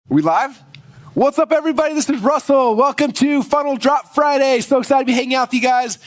We live? What's up, everybody? This is Russell. Welcome to Funnel Drop Friday. So excited to be hanging out with you guys.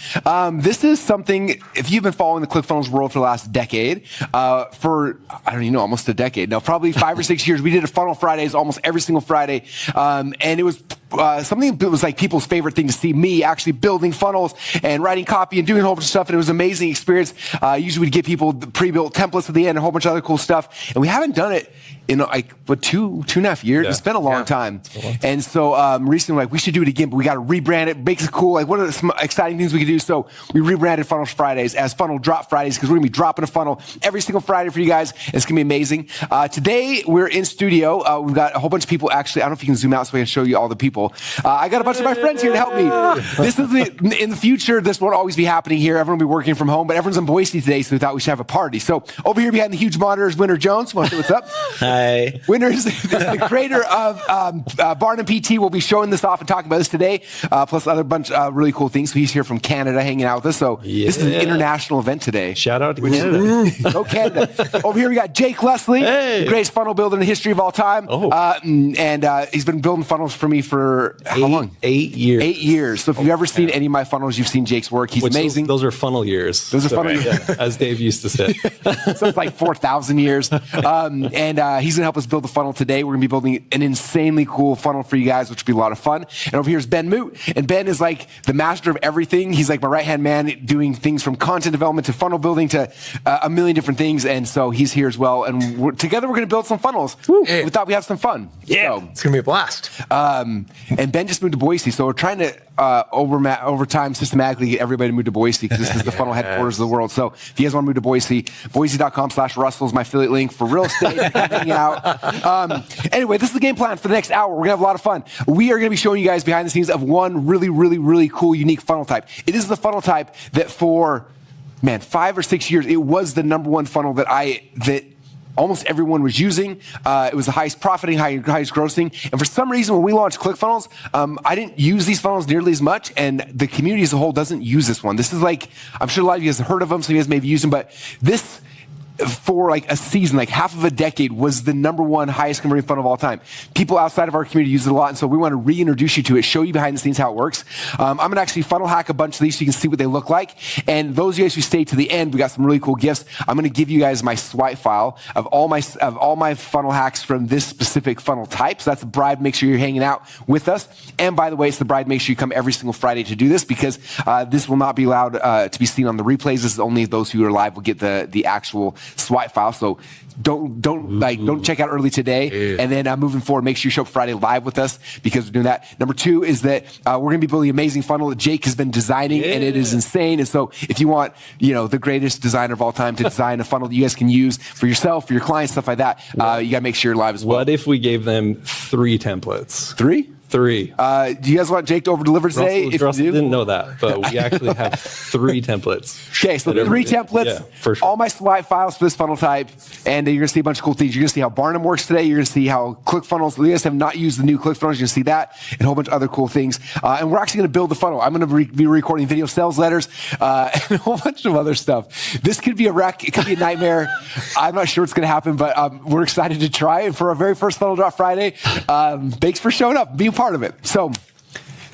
This is something, if you've been following the ClickFunnels world for the last decade, for, I don't even know, almost a decade. No, probably 5 or 6 years, we did a Funnel Fridays almost every single Friday. And it was something that was like people's favorite thing to see me actually building funnels and writing copy and doing a whole bunch of stuff. And it was an amazing experience. Usually we'd give people the pre-built templates at the end, a whole bunch of other cool stuff. And we haven't done it in like, what, two and a half years? Yeah. It's been a long time. And so recently, like, we should do it again, but we got to rebrand it, make it cool. Like, what are the some exciting things we can do? So we rebranded Funnels Fridays as Funnel Drop Fridays because we're going to be dropping a funnel every single Friday for you guys. It's going to be amazing. Today, we're in studio. We've got a whole bunch of people. Actually, I don't know if you can zoom out so I can show you all the people. I got a bunch of my friends here to help me. This is in the future, this won't always be happening here. Everyone will be working from home, but everyone's in Boise today, so we thought we should have a party. So over here behind the huge monitors, Winter Jones. Want to say what's up? Hi. Winter is the creator of BarnumPT. We'll be showing this off and talking about this today, plus other bunch of really cool things. So he's here from Canada hanging out with us. So this is an international event today. Shout out to Canada. Go Canada. Over here we got Jake Leslie, the greatest funnel builder in the history of all time. And he's been building funnels for me for how long? 8 years. 8 years. So if you've ever seen any of my funnels, you've seen Jake's work. He's amazing. Those are funnel years. Those are funnel years. Yeah, as Dave used to say. So it's like 4,000 years. And he's going to help us build the funnel today. We're going to be building an insanely cool funnel for you guys, which will be a lot of fun. And over here is Ben Moot. And Ben is like the master of everything. He's like my right-hand man doing things from content development to funnel building to a million different things. And so he's here as well. And together we're going to build some funnels. We thought we'd have some fun. Yeah, so, it's going to be a blast. And Ben just moved to Boise. So we're trying to over time systematically get everybody to move to Boise because this is the funnel headquarters of the world. So if you guys want to move to Boise, boise.com/Russell is my affiliate link for real estate, hanging out. Anyway, this is the game plan for the next hour. We're going to have a lot of fun. We are going to be showing you guys behind the scenes of one really, really, really cool, unique funnel type. It is the funnel type that for, 5 or 6 years, it was the number one funnel that almost everyone was using. It was the highest profiting, highest grossing. And for some reason, when we launched ClickFunnels, I didn't use these funnels nearly as much, and the community as a whole doesn't use this one. This is like, I'm sure a lot of you guys have heard of them, some of you guys may have used them, but this, for like a season, like half of a decade, was the number one highest converting funnel of all time. People outside of our community use it a lot, and so we want to reintroduce you to it, show you behind the scenes how it works. I'm going to actually funnel hack a bunch of these so you can see what they look like. And those of you guys who stay to the end, we got some really cool gifts. I'm going to give you guys my swipe file of all my funnel hacks from this specific funnel type. So that's the bride. Make sure you're hanging out with us. And by the way, it's the bride. Make sure you come every single Friday to do this because this will not be allowed to be seen on the replays. This is only those who are live will get the actual swipe file. So don't check out early today. And then moving forward, make sure you show up Friday live with us because we're doing that. Number 2 is that we're going to be building an amazing funnel that Jake has been designing, and it is insane. And so if you want, the greatest designer of all time to design a funnel that you guys can use for yourself, for your clients, stuff like that, you got to make sure you're live as well. What if we gave them 3 templates? 3? 3. Do you guys want Jake to over-deliver today? Russell didn't know that, but we actually have 3 templates. Okay, so 3 templates, for sure. All my swipe files for this funnel type, and you're going to see a bunch of cool things. You're going to see how Barnum works today. You're going to see how ClickFunnels, you guys have not used the new ClickFunnels, you're going to see that, and a whole bunch of other cool things. And we're actually going to build the funnel. I'm going to be recording video sales letters, and a whole bunch of other stuff. This could be a wreck. It could be a nightmare. I'm not sure what's going to happen, but we're excited to try it for our very first Funnel Drop Friday. Thanks for showing up, being part of it. So,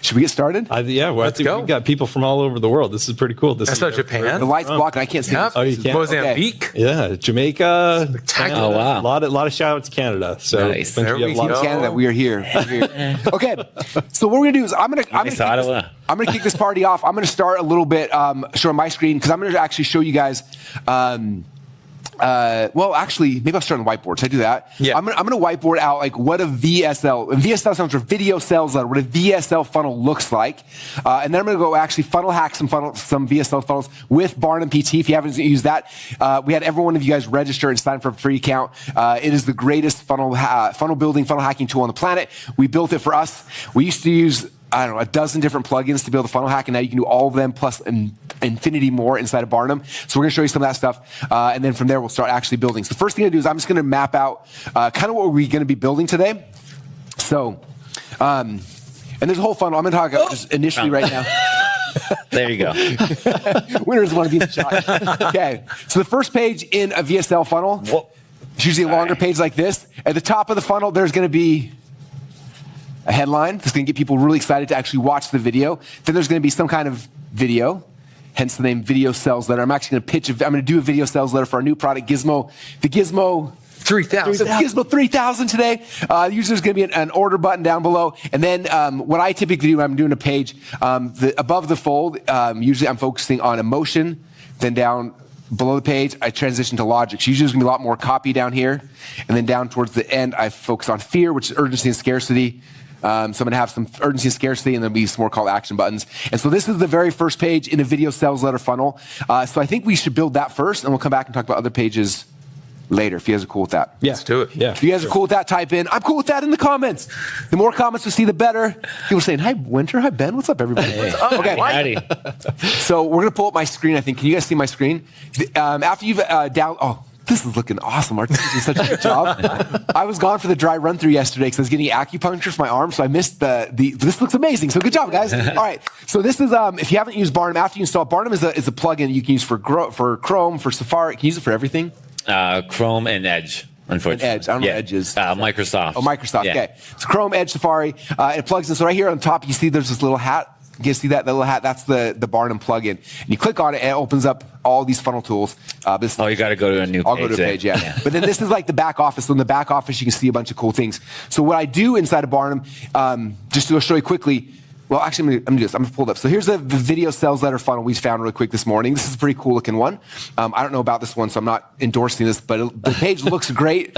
should we get started? Let's go. We've got people from all over the world. This is pretty cool. That's not Japan. The light's blocking. I can't see. Yep. Oh, you can't? Mozambique. Okay. Yeah, Jamaica. Spectacular. Oh, wow. A lot of shout out to Canada. So nice. There we go. Canada, we are here. Okay, so what we're gonna do is I'm gonna kick this party off. I'm gonna start a little bit showing my screen because I'm gonna actually show you guys. Actually, maybe I'll start on the whiteboard. Should I do that? Yeah. I'm gonna whiteboard out like what a VSL, and VSL stands for video sales letter, what a VSL funnel looks like. And then I'm gonna go actually funnel hack some VSL funnels with BarnumPT. If you haven't used that, we had every one of you guys register and sign for a free account. It is the greatest funnel building, funnel hacking tool on the planet. We built it for us. We used to use a dozen different plugins to build a funnel hack, and now you can do all of them plus infinity more inside of Barnum. So we're going to show you some of that stuff, and then from there we'll start actually building. So the first thing I'm going to do is I'm just going to map out kind of what we're going to be building today. So, and there's a whole funnel. I'm going to talk about just initially right now. There you go. Winners want to be the shot. Okay, so the first page in a VSL funnel, it's usually a longer page like this. At the top of the funnel, there's going to be a headline that's going to get people really excited to actually watch the video. Then there's going to be some kind of video, hence the name Video Sales Letter. I'm actually going to I'm going to do a video sales letter for our new product, Gizmo. The Gizmo 3,000. Gizmo 3000 today. Usually there's going to be an order button down below. And then what I typically do when I'm doing a page, above the fold, usually I'm focusing on emotion. Then down below the page, I transition to logic. So usually there's going to be a lot more copy down here. And then down towards the end, I focus on fear, which is urgency and scarcity. So I'm going to have some urgency and scarcity, and there'll be some more call to action buttons. And so this is the very first page in a video sales letter funnel. So I think we should build that first, and we'll come back and talk about other pages later, if you guys are cool with that. Yeah. Let's do it. Yeah. If you guys are cool with that, type in, I'm cool with that in the comments. The more comments we see, the better. People saying, hi, Winter. Hi, Ben. What's up, everybody? Hey. Okay. Howdy. So we're going to pull up my screen, I think. Can you guys see my screen? After you've this is looking awesome. Our team's doing such a good job. I was gone for the dry run through yesterday because I was getting acupuncture for my arm, so I missed this looks amazing. So good job, guys. All right. So this is, if you haven't used Barnum, after you install it, Barnum is a plugin you can use for Chrome, for Safari. Can you use it for everything? Chrome and Edge, unfortunately. Edge. I don't know what Edge is. Microsoft. Oh, Microsoft. Yeah. Okay. So Chrome, Edge, Safari. It plugs in. So right here on top, you see there's this little hat. You guys see that? The little hat? That's the Barnum plugin. And you click on it, and it opens up all these funnel tools. You got to go to a new page. I'll go to a page, yeah. But then this is like the back office. So in the back office, you can see a bunch of cool things. So what I do inside of Barnum, just to show you quickly, well, actually, I'm going to do this. I'm going to pull it up. So here's the video sales letter funnel we found really quick this morning. This is a pretty cool looking one. I don't know about this one, so I'm not endorsing this, but the page looks great.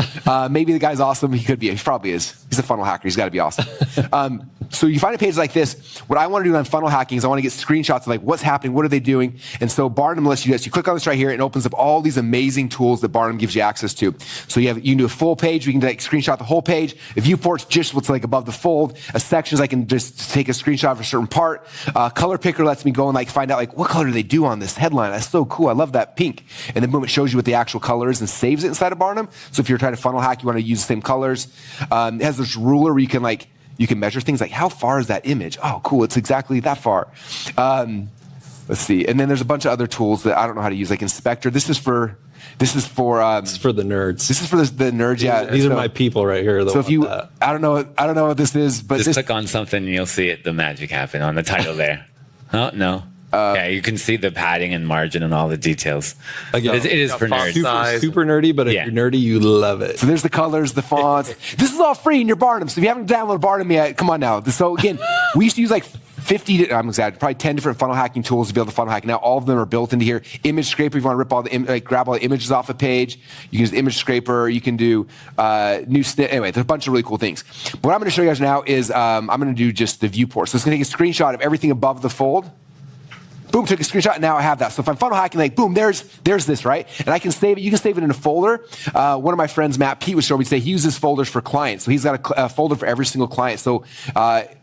Maybe the guy's awesome. He could be. He probably is. He's a funnel hacker. He's got to be awesome. So you find a page like this. What I want to do on funnel hacking is I want to get screenshots of like what's happening, what are they doing? And so Barnum lets you do this. You click on this right here, and it opens up all these amazing tools that Barnum gives you access to. So you can do a full page. We can like screenshot the whole page. A viewport's just what's like above the fold. A sections, I can just take a screenshot of a certain part. Color picker lets me go and like find out like what color do they do on this headline. That's so cool. I love that pink. And then boom, it shows you what the actual color is and saves it inside of Barnum. So if you're trying to funnel hack, you want to use the same colors. It has this ruler where you can measure things like how far is that image? Oh, cool. It's exactly that far. Let's see. And then there's a bunch of other tools that I don't know how to use, like Inspector. This is for the nerds. This is for the nerds. Yeah. These are my people right here. So if you, I don't know what this is, but just click on something and you'll see the magic happen on the title there. Oh, no. Yeah, you can see the padding and margin and all the details. Again, it is for nerds. Super nerdy, but if you're nerdy, you love it. So there's the colors, the fonts. This is all free in your Barnum. So if you haven't downloaded Barnum yet, come on now. So again, we used to use like 50, I'm exaggerating, probably 10 different funnel hacking tools to be able to funnel hack. Now all of them are built into here. Image scraper, if you want to rip all the, grab all the images off a page, you can use the image scraper. You can do anyway, there's a bunch of really cool things. What I'm going to show you guys now is I'm going to do just the viewport. So it's going to take a screenshot of everything above the fold. Boom, took a screenshot, and now I have that. So if I'm funnel hacking, like, boom, there's this, right? And I can save it. You can save it in a folder. One of my friends, Matt Pete, was showing me today, he uses folders for clients. So he's got a folder for every single client. So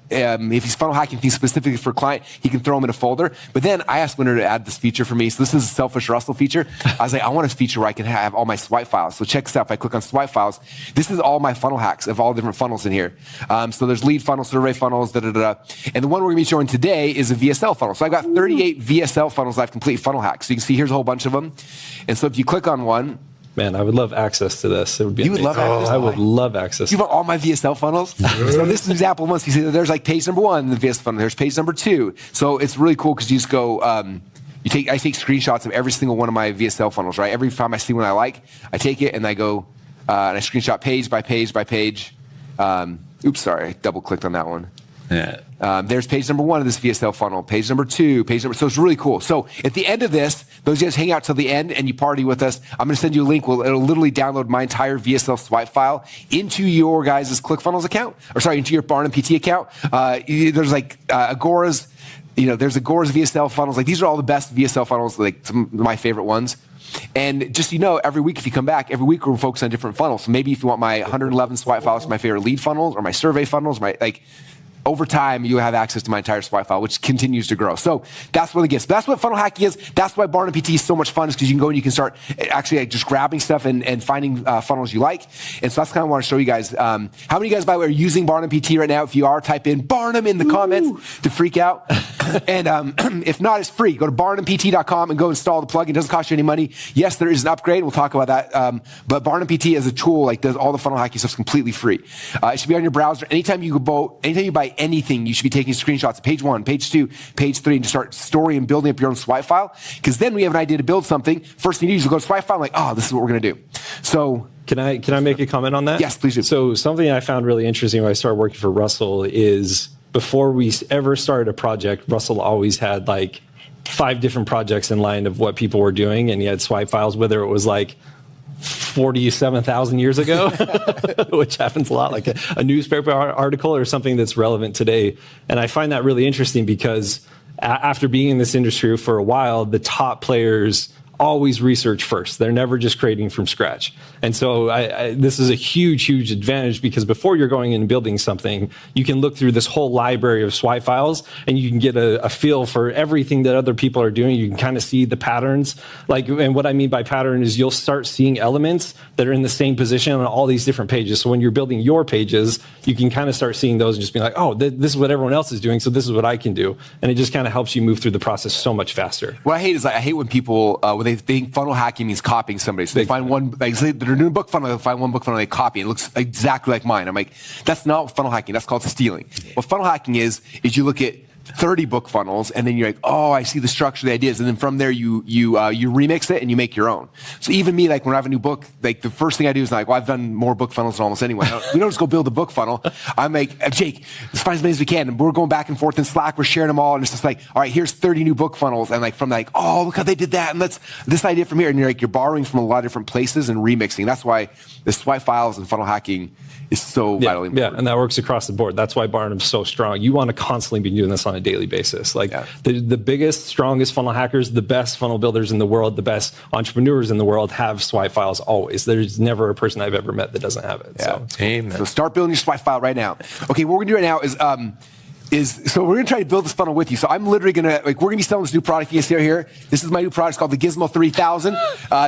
if he's funnel hacking things specifically for a client, he can throw them in a folder. But then I asked Winter to add this feature for me. So this is a Selfish Russell feature. I was like, I want a feature where I can have all my swipe files. So check this out. If I click on swipe files, this is all my funnel hacks of all different funnels in here. So there's lead funnels, survey funnels, And the one we're going to be showing today is a VSL funnel. So I got 38 VSL funnels that I've completely funnel hacked. So you can see here's a whole bunch of them. And so if you click on one, man, I would love access to this. It would be you would love access. I would love access. You want all my VSL funnels? So this is an example. Once you see that there's like page number 1 in the VSL funnel. There's page number 2. So it's really cool because you just go. I take screenshots of every single one of my VSL funnels. Right. Every time I see one I like, I take it and I go and I screenshot page by page by page. Oops, sorry, I double clicked on that one. Yeah. There's page number 1 of this VSL funnel, page number 2, so it's really cool. So at the end of this, those guys hang out till the end and you party with us. I'm going to send you a link. It'll literally download my entire VSL swipe file into your guys' ClickFunnels account, into your BarnumPT account. There's like Agora's, there's Agora's VSL funnels. Like these are all the best VSL funnels, like some of my favorite ones. And just every week if you come back, every week we're focused on different funnels. So maybe if you want my 111 swipe files for my favorite lead funnels or my survey funnels, over time, you have access to my entire swipe file, which continues to grow. So that's what it gets. That's what funnel hacking is. That's why BarnumPT is so much fun, is because you can go and you can start actually like just grabbing stuff and finding funnels you like. And so that's kind of what I want to show you guys. How many of you guys, by the way, are using BarnumPT right now? If you are, type in Barnum in the comments to freak out. And if not, it's free. Go to BarnumPT.com and go install the plugin. It doesn't cost you any money. Yes, there is an upgrade. We'll talk about that. But BarnumPT as a tool, like, does all the funnel hacking stuff completely free. It should be on your browser. Anytime you buy anything, you should be taking screenshots of page 1, page 2, page 3, and just start storing and building up your own swipe file. Because then we have an idea to build something. First thing you do is go to swipe file, like, oh, this is what we're going to do. So Can I make a comment on that? Yes, please do. So something I found really interesting when I started working for Russell is before we ever started a project, Russell always had like 5 different projects in line of what people were doing, and he had swipe files, whether it was like 47,000 years ago, which happens a lot, like a newspaper article or something that's relevant today. And I find that really interesting because after being in this industry for a while, the top players always research first. They're never just creating from scratch. And so this is a huge, huge advantage, because before you're going in and building something, you can look through this whole library of swipe files and you can get a feel for everything that other people are doing. You can kind of see the patterns. And what I mean by pattern is you'll start seeing elements that are in the same position on all these different pages. So when you're building your pages, you can kind of start seeing those and just be like, oh, this is what everyone else is doing, so this is what I can do. And it just kind of helps you move through the process so much faster. what I hate is, I hate when people, when they think funnel hacking means copying somebody. So they find one, like, say they're doing a book funnel, they'll find one book funnel, they copy it. It looks exactly like mine. I'm like, that's not funnel hacking. That's called stealing. What funnel hacking is you look at 30 book funnels, and then you're like, oh, I see the structure, the ideas, and then from there you remix it and you make your own. So even me, like, when I have a new book, like, the first thing I do is like, well, I've done more book funnels than almost anyone. We don't just go build a book funnel. I'm like, Jake, let's find as many as we can, and we're going back and forth in Slack. We're sharing them all, and it's just like, all right, here's 30 new book funnels, and like from like, oh, look how they did that, and let's this idea from here, and you're borrowing from a lot of different places and remixing. That's why the swipe files and funnel hacking is so vitally important. Yeah, and that works across the board. That's why Barnum's so strong. You want to constantly be doing this on a daily basis. Like, the biggest, strongest funnel hackers, the best funnel builders in the world, the best entrepreneurs in the world have swipe files always. There's never a person I've ever met that doesn't have it. Yeah. So. Amen. So start building your swipe file right now. Okay, what we're gonna do right now is so we're gonna try to build this funnel with you. So I'm literally gonna, we're gonna be selling this new product you see here. This is my new product. It's called the Gizmo 3000.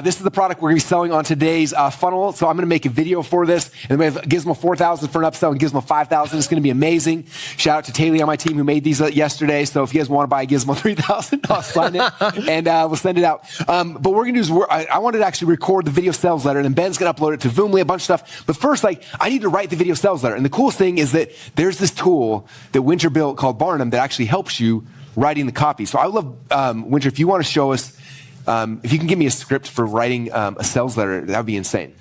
This is the product we're gonna be selling on today's funnel. So I'm gonna make a video for this, and then we have Gizmo 4000 for an upsell and Gizmo 5000. It's gonna be amazing. Shout out to Taylor on my team who made these yesterday. So if you guys want to buy a Gizmo 3000, I'll sign it and we'll send it out. But what we're gonna do is I wanted to actually record the video sales letter, and then Ben's gonna upload it to Voomly, a bunch of stuff. But first, like, I need to write the video sales letter. And the coolest thing is that there's this tool that Winter built called Barnum that actually helps you writing the copy. So I love, Winter, if you want to show us, if you can give me a script for writing a sales letter, that would be insane.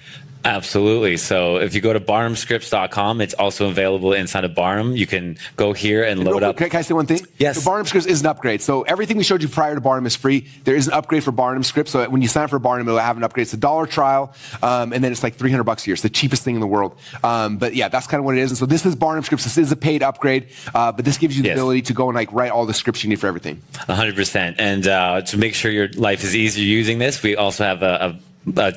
Absolutely. So if you go to BarnumScripts.com, it's also available inside of Barnum. You can go here and load up. Can I say one thing? Yes. So Barnum Scripts is an upgrade. So everything we showed you prior to Barnum is free. There is an upgrade for Barnum Scripts. So when you sign up for Barnum, it'll have an upgrade. It's a $1 trial, and then it's like $300 a year. It's the cheapest thing in the world. But yeah, that's kind of what it is. And so this is Barnum Scripts. This is a paid upgrade, but this gives you the ability to go and like write all the scripts you need for everything. 100%. And to make sure your life is easier using this, we also have a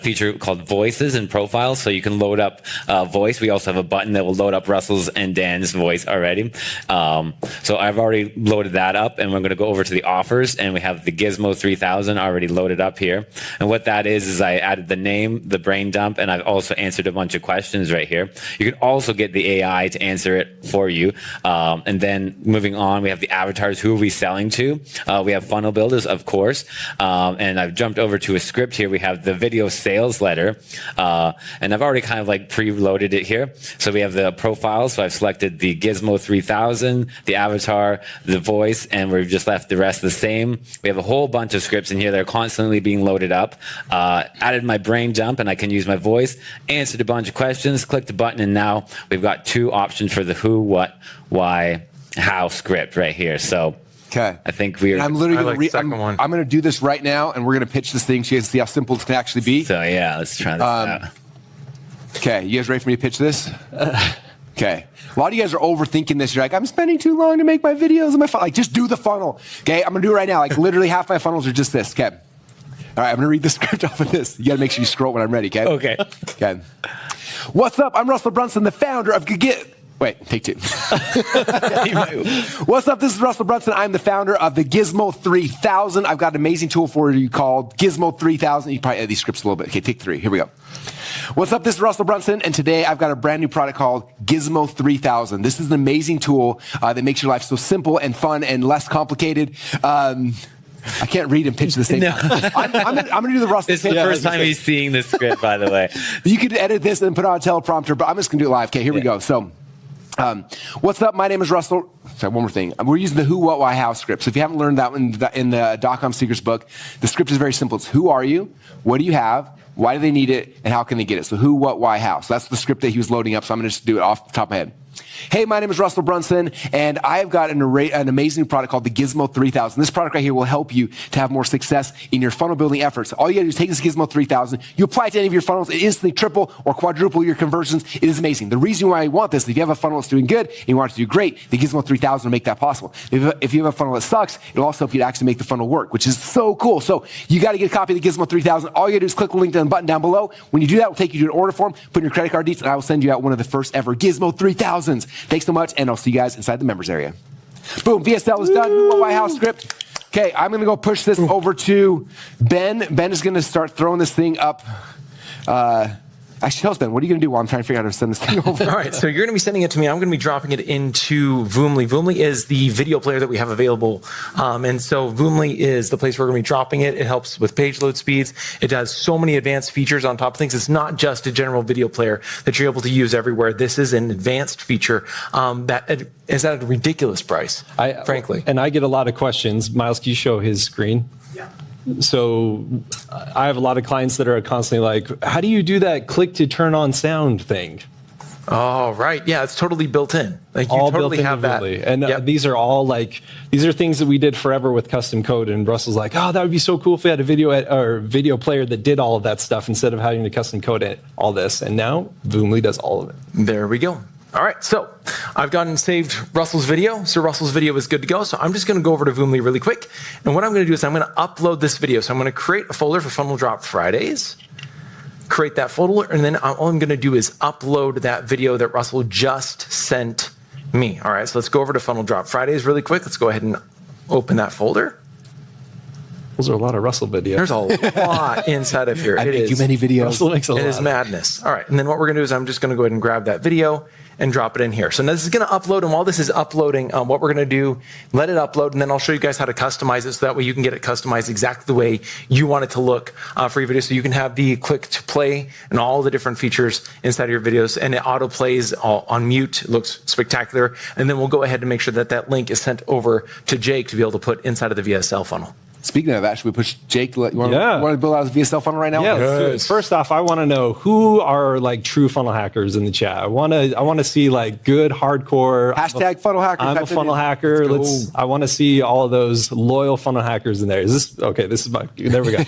feature called Voices and Profiles, so you can load up voice. We also have a button that will load up Russell's and Dan's voice already. So I've already loaded that up, and we're going to go over to the offers, and we have the Gizmo 3000 already loaded up here. And what that is I added the name, the brain dump, and I've also answered a bunch of questions right here. You can also get the AI to answer it for you. And then moving on, we have the avatars. Who are we selling to? We have funnel builders, of course. And I've jumped over to a script here. We have the video sales letter, and I've already kind of like preloaded it here. So we have the profile, so I've selected the Gizmo 3000, the avatar, the voice, and we've just left the rest the same. We have a whole bunch of scripts in here that are constantly being loaded up. Added my brain dump, and I can use my voice, answered a bunch of questions, clicked the button, and now we've got 2 options for the who, what, why, how script right here. So Okay. I think we're. I'm literally I'm going to do this right now, and we're going to pitch this thing so you guys see how simple this can actually be. So yeah, let's try this out. Okay, you guys ready for me to pitch this? Okay. A lot of you guys are overthinking this. You're like, I'm spending too long to make my videos and my funnel. Like, just do the funnel. Okay, I'm going to do it right now. Like, literally half my funnels are just this. Okay. All right, I'm going to read the script off of this. You got to make sure you scroll when I'm ready, okay? Okay. Okay. What's up? I'm Russell Brunson, the founder of Wait, take two. What's up? This is Russell Brunson. I'm the founder of the Gizmo 3000. I've got an amazing tool for you called Gizmo 3000. You probably edit these scripts a little bit. Okay, take three. Here we go. What's up? This is Russell Brunson, and today I've got a brand new product called Gizmo 3000. This is an amazing tool that makes your life so simple and fun and less complicated. I can't read and pitch the same. No. I'm going to do the Russell. It's the first time he's seeing this script, by the way. You could edit this and put on a teleprompter, but I'm just going to do it live. Okay, here we go. So, what's up? My name is Russell. Sorry, one more thing. We're using the Who, What, Why, How script. So if you haven't learned that in the .com Secrets book, the script is very simple. It's who are you? What do you have? Why do they need it? And how can they get it? So who, what, why, how. So that's the script that he was loading up. So I'm going to just do it off the top of my head. Hey, my name is Russell Brunson, and I've got an amazing product called the Gizmo 3000. This product right here will help you to have more success in your funnel building efforts. All you got to do is take this Gizmo 3000, you apply it to any of your funnels, it instantly triple or quadruple your conversions. It is amazing. The reason why you want this is if you have a funnel that's doing good and you want it to do great, the Gizmo 3000 will make that possible. If you have a funnel that sucks, it'll also help you to actually make the funnel work, which is so cool. So you got to get a copy of the Gizmo 3000. All you got to do is click the link to the button down below. When you do that, we'll take you to an order form, put in your credit card details, and I will send you out one of the first ever Gizmo 3000s. Thanks so much, and I'll see you guys inside the members area. Boom, VSL is done. Who, what, why, how script. Okay, I'm going to go push this over to Ben. Ben is going to start throwing this thing up. Actually, tell us, Ben, what are you going to do while I'm trying to figure out how to send this thing over? All right, so you're going to be sending it to me. I'm going to be dropping it into Voomly. Voomly is the video player that we have available. And so Voomly is the place where we're going to be dropping it. It helps with page load speeds. It does so many advanced features on top of things. It's not just a general video player that you're able to use everywhere. This is an advanced feature that is at a ridiculous price, frankly. And I get a lot of questions. Miles, can you show his screen? Yeah. So I have a lot of clients that are constantly like, how do you do that click to turn on sound thing? Oh, right. Yeah, it's totally built in. Like you all totally built have that. And these are all these are things that we did forever with custom code. And Russell's like, oh, that would be so cool if we had a video player that did all of that stuff instead of having to custom code all this. And now Voomly does all of it. There we go. All right, so I've gone and saved Russell's video. So Russell's video is good to go. So I'm just going to go over to Voomly really quick. And what I'm going to do is I'm going to upload this video. So I'm going to create a folder for Funnel Drop Fridays, create that folder, and then all I'm going to do is upload that video that Russell just sent me. All right, so let's go over to Funnel Drop Fridays really quick. Let's go ahead and open that folder. Those are a lot of Russell videos. There's a lot inside of here. I make you many videos. Russell makes a lot. It is madness. All right, and then what we're going to do is I'm just going to go ahead and grab that video and drop it in here. So now this is going to upload, and while this is uploading, what we're going to do, let it upload, and then I'll show you guys how to customize it so that way you can get it customized exactly the way you want it to look for your video. So you can have the click to play and all the different features inside of your videos, and it auto plays on mute. It looks spectacular. And then we'll go ahead and make sure that that link is sent over to Jake to be able to put inside of the VSL funnel. Speaking of that, should we push Jake? You want to build out a VSL funnel right now? Yeah. Yes. First off, I want to know who are true funnel hackers in the chat. I want to see good hardcore hashtag funnel hacker. I'm a funnel hacker. I want to see all of those loyal funnel hackers in there. Is this okay? This is there we go.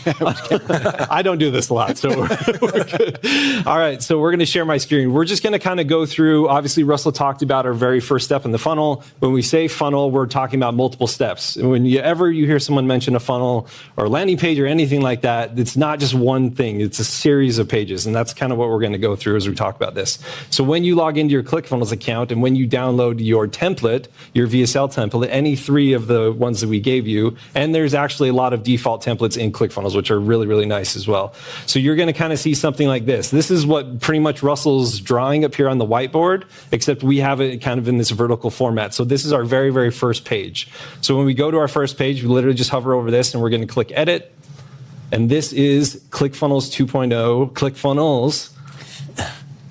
I don't do this a lot, so we're good. All right, so we're going to share my screen. We're just going to kind of go through. Obviously, Russell talked about our very first step in the funnel. When we say funnel, we're talking about multiple steps. When you hear someone mention a funnel or landing page or anything like that, it's not just one thing. It's a series of pages, and that's kind of what we're going to go through as we talk about this. So when you log into your ClickFunnels account and when you download your template, your VSL template, any three of the ones that we gave you, and there's actually a lot of default templates in ClickFunnels, which are really, really nice as well. So you're going to kind of see something like this. This is what pretty much Russell's drawing up here on the whiteboard, except we have it kind of in this vertical format. So this is our very, very first page. So when we go to our first page, we literally just hover over this and we're going to click edit. And this is ClickFunnels 2.0, ClickFunnels.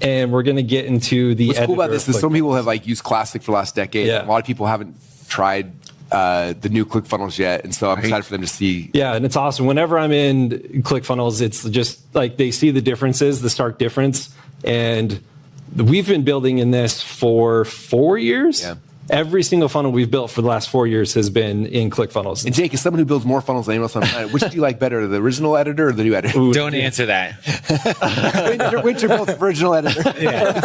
And we're going to get into the What's cool about this is some people have used Classic for the last decade. Yeah. A lot of people haven't tried the new ClickFunnels yet. And so I'm excited for them to see. Yeah, and it's awesome. Whenever I'm in ClickFunnels, it's just they see the differences, the stark difference. And we've been building in this for 4 years. Yeah. Every single funnel we've built for the last 4 years has been in ClickFunnels. And Jake, as someone who builds more funnels than anyone else on the planet, which do you like better, the original editor or the new editor? Ooh, don't answer that. Winter built the original editor. Yeah,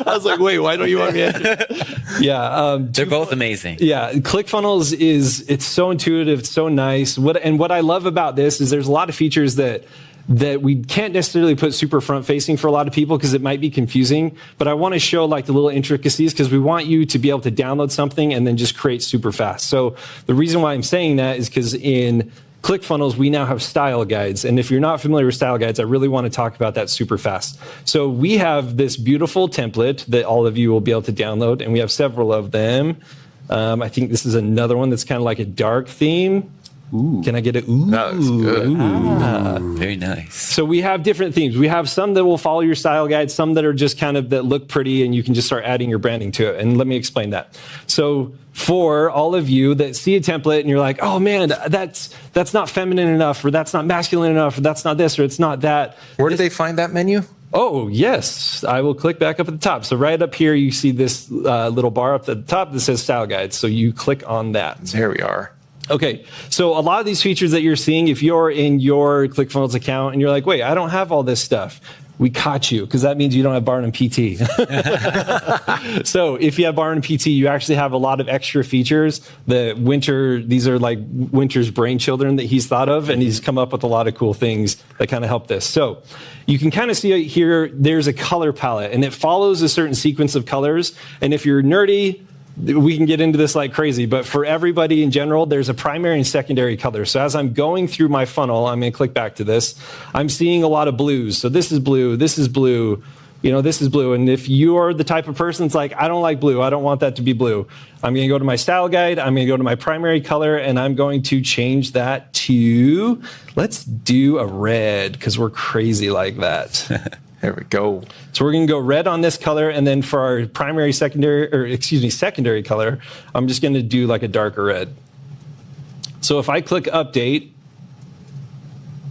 I was like, wait, why don't you want me to? Yeah, they're both amazing. Yeah, ClickFunnels it's so intuitive, it's so nice. What I love about this is there's a lot of features that that we can't necessarily put super front facing for a lot of people because it might be confusing, but I want to show like the little intricacies because we want you to be able to download something and then just create super fast. So the reason why I'm saying that is because in ClickFunnels, we now have style guides. And if you're not familiar with style guides, I really want to talk about that super fast. So we have this beautiful template that all of you will be able to download, and we have several of them. I think this is another one that's kind of like a dark theme. Ooh. Can I get it? Ooh. That was good. Very nice. So we have different themes. We have some that will follow your style guide, some that are just kind of that look pretty and you can just start adding your branding to it. And let me explain that. So for all of you that see a template and you're like, oh man, that's not feminine enough, or that's not masculine enough, or that's not this, or it's not that. Where do they find that menu? Oh, yes. I will click back up at the top. So right up here, you see this little bar up at the top that says style guides. So you click on that. There we are. Okay, so a lot of these features that you're seeing, if you're in your ClickFunnels account and you're like, wait, I don't have all this stuff, we caught you, because that means you don't have BarnumPT. So if you have BarnumPT, you actually have a lot of extra features. These are like Winter's brain children that he's thought of, and he's come up with a lot of cool things that kind of help this. So you can kind of see here, there's a color palette, and it follows a certain sequence of colors. And if you're nerdy, we can get into this like crazy, but for everybody in general, there's a primary and secondary color. So as I'm going through my funnel, I'm going to click back to this. I'm seeing a lot of blues. So this is blue, this is blue, this is blue. And if you're the type of person that's like, I don't like blue, I don't want that to be blue, I'm going to go to my style guide, I'm going to go to my primary color, and I'm going to change that to, let's do a red, because we're crazy like that. There we go. So we're going to go red on this color, and then for our secondary color, I'm just going to do like a darker red. So if I click update,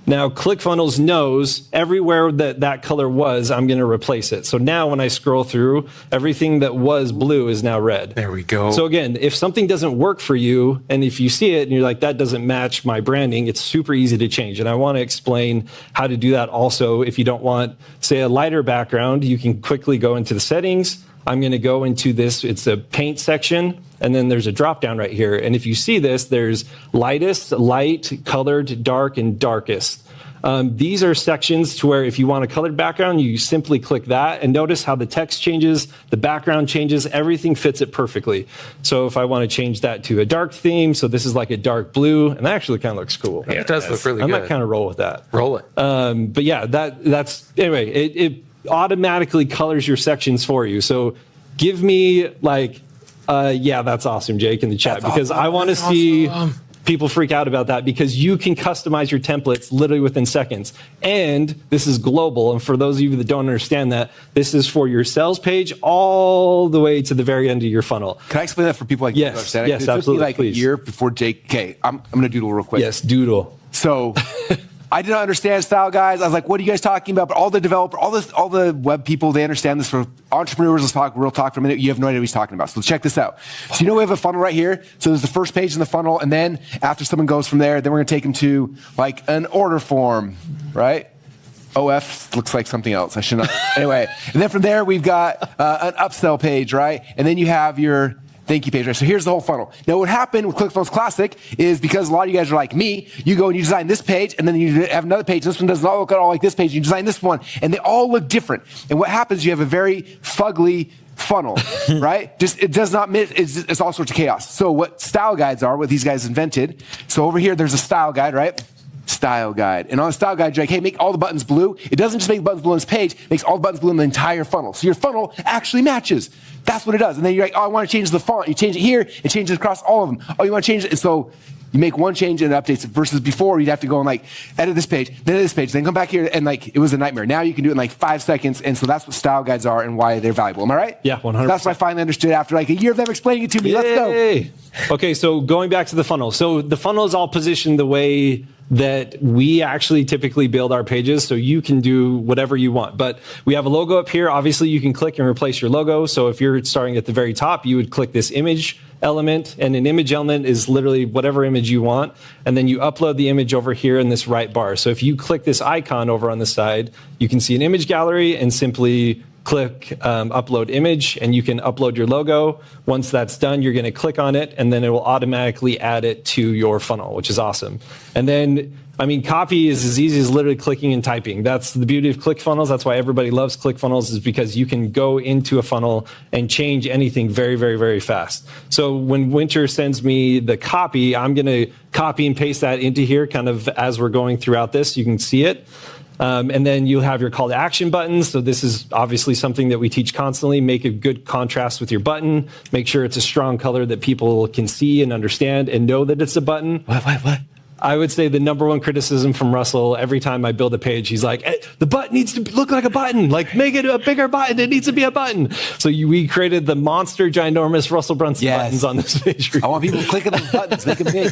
now ClickFunnels knows everywhere that color was, I'm going to replace it. So now when I scroll through, everything that was blue is now red. There we go. So again, if something doesn't work for you, and if you see it and you're like, that doesn't match my branding, it's super easy to change. And I want to explain how to do that also. If you don't want, say, a lighter background, you can quickly go into the settings. I'm going to go into this, it's a paint section, and then there's a drop down right here. And if you see this, there's lightest, light, colored, dark, and darkest. These are sections to where if you want a colored background, you simply click that, and notice how the text changes, the background changes, everything fits it perfectly. So if I want to change that to a dark theme, so this is like a dark blue, and that actually kind of looks cool. Yeah, it does look really good. I might kind of roll with that. Roll it. But yeah, that's, anyway, it automatically colors your sections for you. So give me like, yeah, that's awesome, Jake, in the chat, because I want to see people freak out about that, because you can customize your templates literally within seconds. And this is global. And for those of you that don't understand that, this is for your sales page all the way to the very end of your funnel. Can I explain that for people like yes, you understand? Yes, it took absolutely. me like please. a year before Jake. Okay, I'm going to doodle real quick. Yes, doodle. So I did not understand style guides. I was like, what are you guys talking about? But all the web people, they understand this. For entrepreneurs, let's talk real talk for a minute. You have no idea what he's talking about. So check this out. So we have a funnel right here. So there's the first page in the funnel, and then after someone goes from there, then we're going to take them to like an order form, right? OF looks like something else. I should not. Anyway, and then from there, we've got an upsell page, right? And then you have your thank you page, right? So here's the whole funnel. Now, what happened with ClickFunnels Classic is, because a lot of you guys are like me, you go and you design this page, and then you have another page. This one does not look at all like this page. You design this one, and they all look different. And what happens, you have a very fugly funnel, right? It does not, it's all sorts of chaos. So what style guides are, what these guys invented. So over here, there's a style guide, right? Style guide. And on the style guide, you're like, hey, make all the buttons blue. It doesn't just make buttons blue on this page, it makes all the buttons blue in the entire funnel. So your funnel actually matches. That's what it does. And then you're like, oh, I want to change the font. You change it here, it changes across all of them. Oh, you want to change it? And so you make one change and it updates it, versus before you'd have to go and like edit this page, then edit this page, then come back here, and like it was a nightmare. Now you can do it in like 5 seconds. And so that's what style guides are and why they're valuable. Am I right? Yeah, 100%. That's what I finally understood after like a year of them explaining it to me. Yay. Let's go. Okay, so going back to the funnel. So the funnel is all positioned the way that we actually typically build our pages, so you can do whatever you want. But we have a logo up here. Obviously, you can click and replace your logo. So if you're starting at the very top, you would click this image element, and an image element is literally whatever image you want. And then you upload the image over here in this right bar. So if you click this icon over on the side, you can see an image gallery and simply click upload image, and you can upload your logo. Once that's done, you're going to click on it, and then it will automatically add it to your funnel, which is awesome. And then I mean, copy is as easy as literally clicking and typing. That's the beauty of ClickFunnels. That's why everybody loves ClickFunnels, is because you can go into a funnel and change anything very, very, very fast. So when Winter sends me the copy, I'm going to copy and paste that into here kind of as we're going throughout this. You can see it. And then you have your call to action buttons. So this is obviously something that we teach constantly. Make a good contrast with your button. Make sure it's a strong color that people can see and understand and know that it's a button. What? I would say the number one criticism from Russell, every time I build a page, he's like, hey, the button needs to look like a button. Like, make it a bigger button. It needs to be a button. So we created the monster, ginormous Russell Brunson buttons on this page. I want people clicking those buttons, make them big.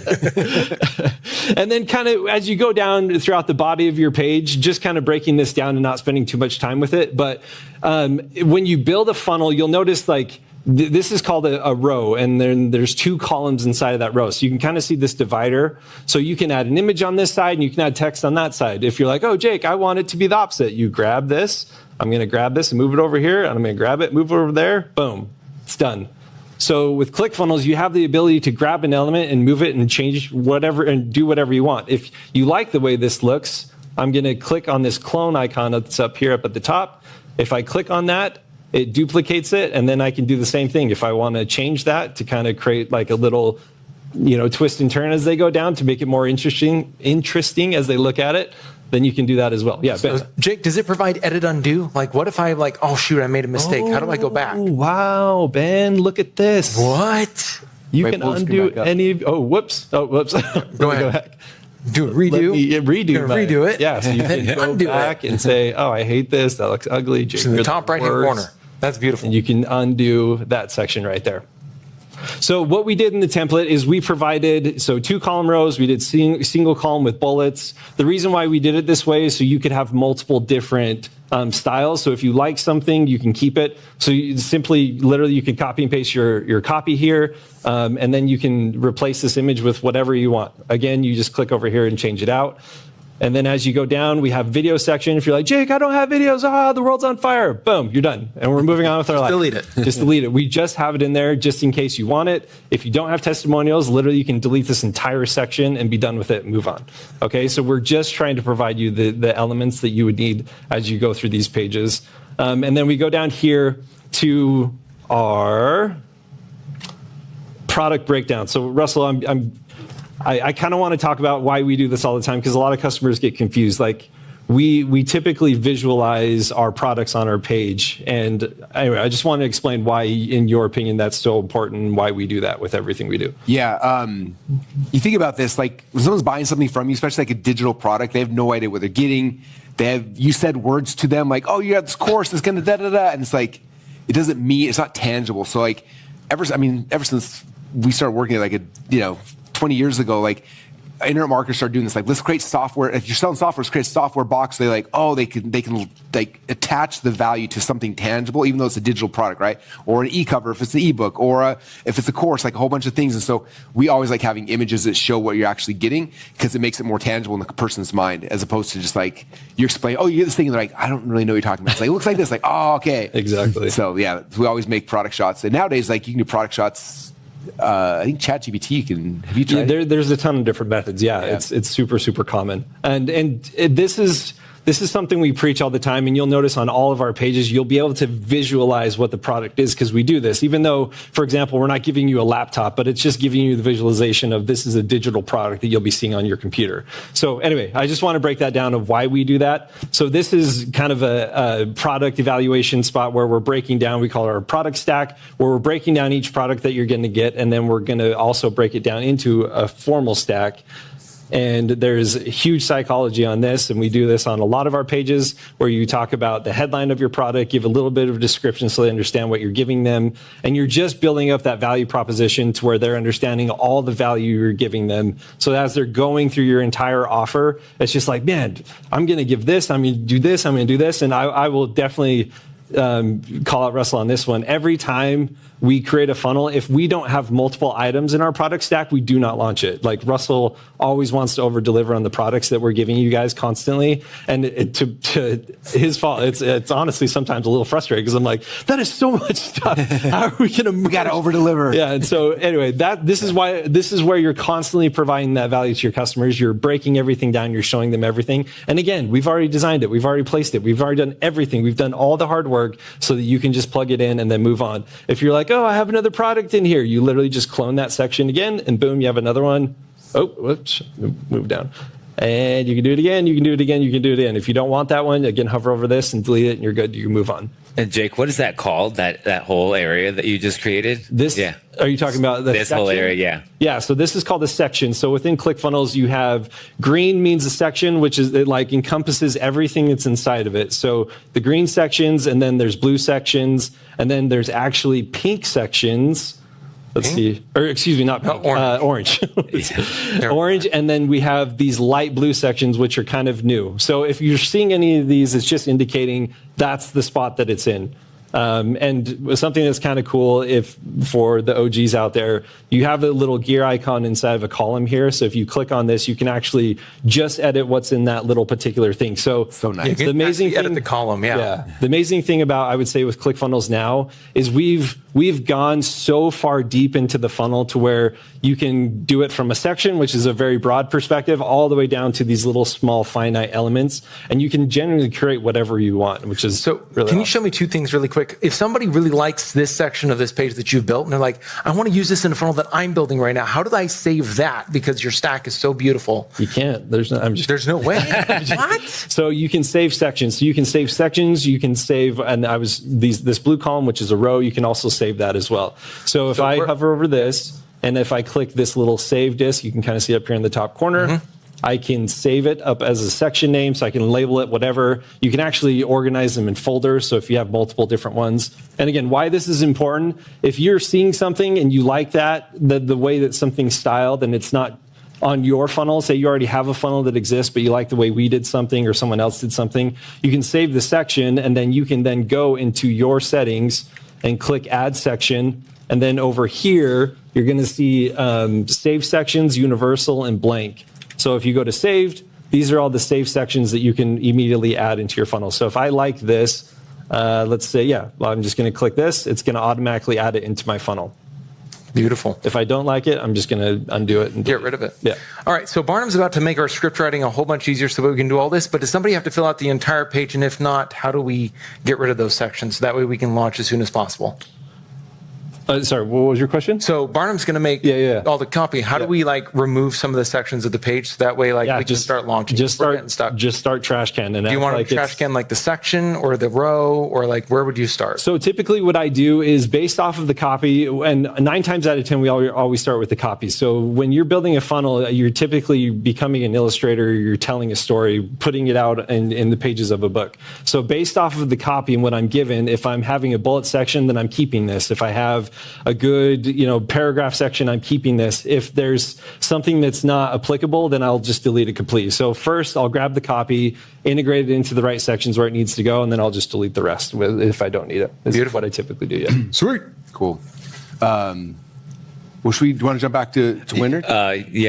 And then kind of as you go down throughout the body of your page, just kind of breaking this down and not spending too much time with it. But when you build a funnel, you'll notice like, this is called a row, and then there's 2 columns inside of that row. So you can kind of see this divider. So you can add an image on this side, and you can add text on that side. If you're like, oh, Jake, I want it to be the opposite. You grab this. I'm going to grab this and move it over here, and I'm going to grab it, move it over there. Boom. It's done. So with ClickFunnels, you have the ability to grab an element and move it and change whatever and do whatever you want. If you like the way this looks, I'm going to click on this clone icon that's up here up at the top. If I click on that, it duplicates it, and then I can do the same thing. If I want to change that to kind of create like a little, twist and turn as they go down to make it more interesting as they look at it, then you can do that as well. Yeah, so, Jake, does it provide edit undo? Like, what if I oh shoot, I made a mistake. How do I go back? Wow, Ben, look at this. What? You can undo any. Whoops. Go ahead. Do a redo. Redo it. Yeah, so you can go back and say, oh, I hate this. That looks ugly. Jake, in the top right-hand corner. That's beautiful. And you can undo that section right there. So what we did in the template is we provided, 2 column rows. We did single column with bullets. The reason why we did it this way is so you could have multiple different styles. So if you like something, you can keep it. So you simply, literally, you can copy and paste your copy here, and then you can replace this image with whatever you want. Again, you just click over here and change it out. And then as you go down, we have video section. If you're like, Jake, I don't have videos. The world's on fire. Boom, you're done. And we're moving on with our life. Delete it. Just delete it. We just have it in there just in case you want it. If you don't have testimonials, literally you can delete this entire section and be done with it and move on. Okay, so we're just trying to provide you the elements that you would need as you go through these pages. And then we go down here to our product breakdown. So Russell, I kind of want to talk about why we do this all the time, because a lot of customers get confused. Like we typically visualize our products on our page. And anyway, I just want to explain why, in your opinion, that's so important and why we do that with everything we do. Yeah. You think about this, like when someone's buying something from you, especially like a digital product, they have no idea what they're getting. You said words to them like, oh, you got this course, it's going to da-da-da. And it's like, it doesn't mean, it's not tangible. So like, ever since we started working like 20 years ago, like internet marketers started doing this. Like, let's create software. If you're selling software, let's create a software box. They can like attach the value to something tangible, even though it's a digital product, right? Or an e-cover if it's an ebook, or if it's a course, like a whole bunch of things. And so we always like having images that show what you're actually getting, because it makes it more tangible in the person's mind, as opposed to just like you explain, oh, you get this thing, and they're like, I don't really know what you're talking about. It's like, it looks like this, like, oh, okay, exactly. So yeah, we always make product shots, and nowadays like you can do product shots. I think ChatGPT can. Have you tried? Yeah, there's a ton of different methods. Yeah. It's super, super common. And this is something we preach all the time. And you'll notice on all of our pages, you'll be able to visualize what the product is, because we do this. Even though, for example, we're not giving you a laptop, but it's just giving you the visualization of this is a digital product that you'll be seeing on your computer. So anyway, I just want to break that down of why we do that. So this is kind of a product evaluation spot where we're breaking down, we call it our product stack, where we're breaking down each product that you're going to get, and then we're going to also break it down into a formal stack. And there's huge psychology on this, and we do this on a lot of our pages, where you talk about the headline of your product, give a little bit of a description so they understand what you're giving them, and you're just building up that value proposition to where they're understanding all the value you're giving them. So as they're going through your entire offer, it's just like, man, I'm going to give this, I'm going to do this, I'm going to do this, and I will definitely call out Russell on this one. Every time we create a funnel. If we don't have multiple items in our product stack, we do not launch it. Like Russell always wants to over deliver on the products that we're giving you guys constantly. And to his fault, it's honestly sometimes a little frustrating because I'm like, that is so much stuff. How are we going to? We got to over deliver. Yeah. And so anyway, this is where you're constantly providing that value to your customers. You're breaking everything down. You're showing them everything. And again, we've already designed it. We've already placed it. We've already done everything. We've done all the hard work so that you can just plug it in and then move on. If you're like, oh, I have another product in here, you literally just clone that section again, and boom, you have another one. Oh, whoops, move down. And you can do it again, you can do it again, you can do it again. If you don't want that one, again, hover over this and delete it, and you're good. You can move on. And Jake, what is that called? That whole area that you just created? Yeah. Are you talking about this section? Whole area? Yeah. Yeah. So this is called a section. So within ClickFunnels, you have green means a section, which is it like encompasses everything that's inside of it. So the green sections, and then there's blue sections, and then there's actually pink sections. Let's see. Or excuse me, not pink. Orange. Orange. And then we have these light blue sections, which are kind of new. So if you're seeing any of these, it's just indicating that's the spot that it's in. And something that's kind of cool, if for the OGs out there, you have a little gear icon inside of a column here. So if you click on this, you can actually just edit what's in that little particular thing. So nice. The amazing thing, edit the column, the amazing thing about, I would say, with ClickFunnels now is we've gone so far deep into the funnel to where you can do it from a section, which is a very broad perspective, all the way down to these little small finite elements, and you can generally create whatever you want, which is so. Really can you show me two things really quick? If somebody really likes this section of this page that you've built, and they're like, I want to use this in a funnel that I'm building right now, how do I save that? Because your stack is so beautiful. You can't. There's no way. What? So you can save sections. So you can save sections. You can save, and this blue column, which is a row. You can also save that as well. So if I hover over this, and if I click this little save disk, you can kind of see up here in the top corner. Mm-hmm. I can save it up as a section name, so I can label it whatever. You can actually organize them in folders, so if you have multiple different ones. And again, why this is important, if you're seeing something and you like that, the way that something's styled, and it's not on your funnel, say you already have a funnel that exists, but you like the way we did something or someone else did something, you can save the section, and then you can then go into your settings and click Add Section. And then over here, you're going to see Save Sections, Universal, and Blank. So if you go to Saved, these are all the saved sections that you can immediately add into your funnel. So if I like this, let's say, I'm just going to click this. It's going to automatically add it into my funnel. Beautiful. If I don't like it, I'm just going to undo it and get rid of it. Yeah. All right. So Barnum's about to make our script writing a whole bunch easier so that we can do all this. But does somebody have to fill out the entire page? And if not, how do we get rid of those sections so that way we can launch as soon as possible? Sorry, what was your question? So Barnum's going to make all the copy. How do we remove some of the sections of the page so that way we can start launching? Just start trash can. And do you want to trash can the section or the row or where would you start? So typically what I do is based off of the copy, and 9 times out of 10 we always start with the copy. So when you're building a funnel, you're typically becoming an illustrator. You're telling a story, putting it out in the pages of a book. So based off of the copy and what I'm given, if I'm having a bullet section, then I'm keeping this. If I have a good, paragraph section, I'm keeping this. If there's something that's not applicable, then I'll just delete it completely. So first, I'll grab the copy, integrate it into the right sections where it needs to go, and then I'll just delete the rest if I don't need it. That's what I typically do, Sweet. Cool. Do you want to jump back to Winter?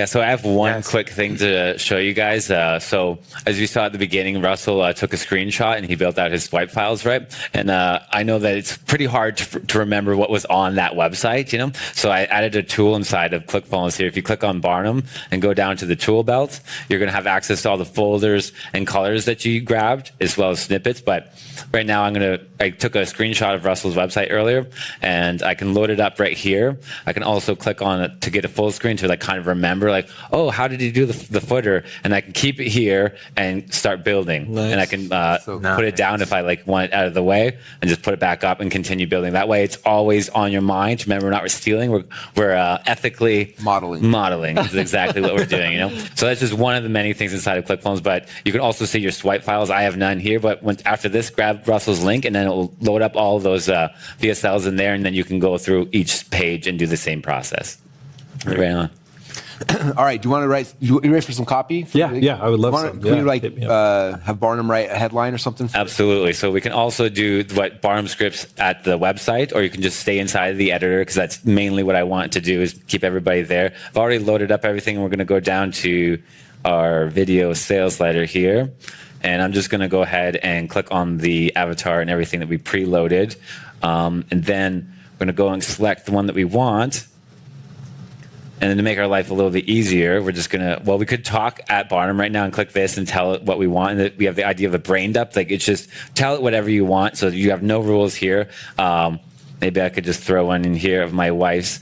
So I have one quick thing to show you guys. So as you saw at the beginning, Russell took a screenshot and he built out his swipe files, right? And I know that it's pretty hard to remember what was on that website, So I added a tool inside of ClickFunnels here. If you click on Barnum and go down to the tool belt, you're going to have access to all the folders and colors that you grabbed, as well as snippets. But right now I took a screenshot of Russell's website earlier, and I can load it up right here. I can also click on it to get a full screen to kind of remember how did he do the footer, and I can keep it here and start building. Nice. And I can put it down if I want it out of the way and just put it back up and continue building. That way it's always on your mind. Remember, we're not stealing, we're ethically modeling is exactly what we're doing, So that's just one of the many things inside of ClickFunnels, but you can also see your swipe files. I have none here, but after this, grab Russell's link and then it will load up all those VSLs in there, and then you can go through each page and do the same process. Right on. All right. Do you want to write? You ready for some copy? Yeah, I would love some. Can we Yeah. have Barnum write a headline or something? Absolutely. So we can also do what Barnum Scripts at the website, or you can just stay inside of the editor, because that's mainly what I want to do, is keep everybody there. I've already loaded up everything, and we're going to go down to our video sales letter here. And I'm just going to go ahead and click on the avatar and everything that we preloaded. And then we're going to go and select the one that we want. And then to make our life a little bit easier, we're just going to, well, we could talk at Barnum right now and click this and tell it what we want. And we have the idea of a brain dump. Like, it's just tell it whatever you want. So you have no rules here. Maybe I could just throw one in here of my wife's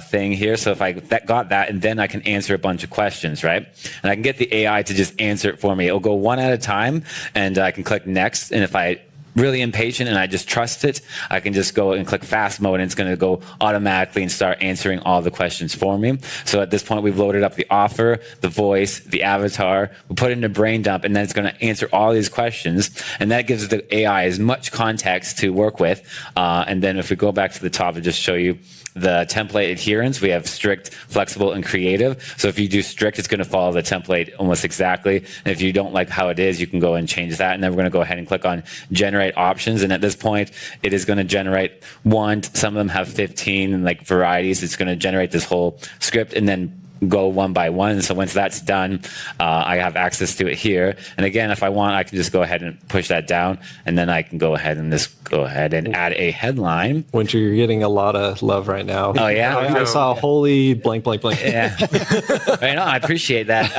thing here. So if I got that, and then I can answer a bunch of questions, right? And I can get the AI to just answer it for me. It'll go one at a time, and I can click next. And if I really impatient and I just trust it, I can just go and click fast mode, and it's going to go automatically and start answering all the questions for me. So at this point, we've loaded up the offer, the voice, the avatar, we put it in a brain dump, and then it's going to answer all these questions. And that gives the AI as much context to work with. And then if we go back to the top and just show you the template adherence, we have strict, flexible, and creative. So if you do strict, it's going to follow the template almost exactly. And if you don't like how it is, you can go and change that. And then we're going to go ahead and click on generate options. And at this point, it is going to generate one. Some of them have 15 like varieties. It's going to generate this whole script and then go one by one. So once that's done, I have access to it here. And again, if I want, I can just go ahead and push that down, and then I can go ahead and add a headline. Winter, you're getting a lot of love right now. Oh yeah, I saw holy blank blank blank. Yeah, I know. I appreciate that.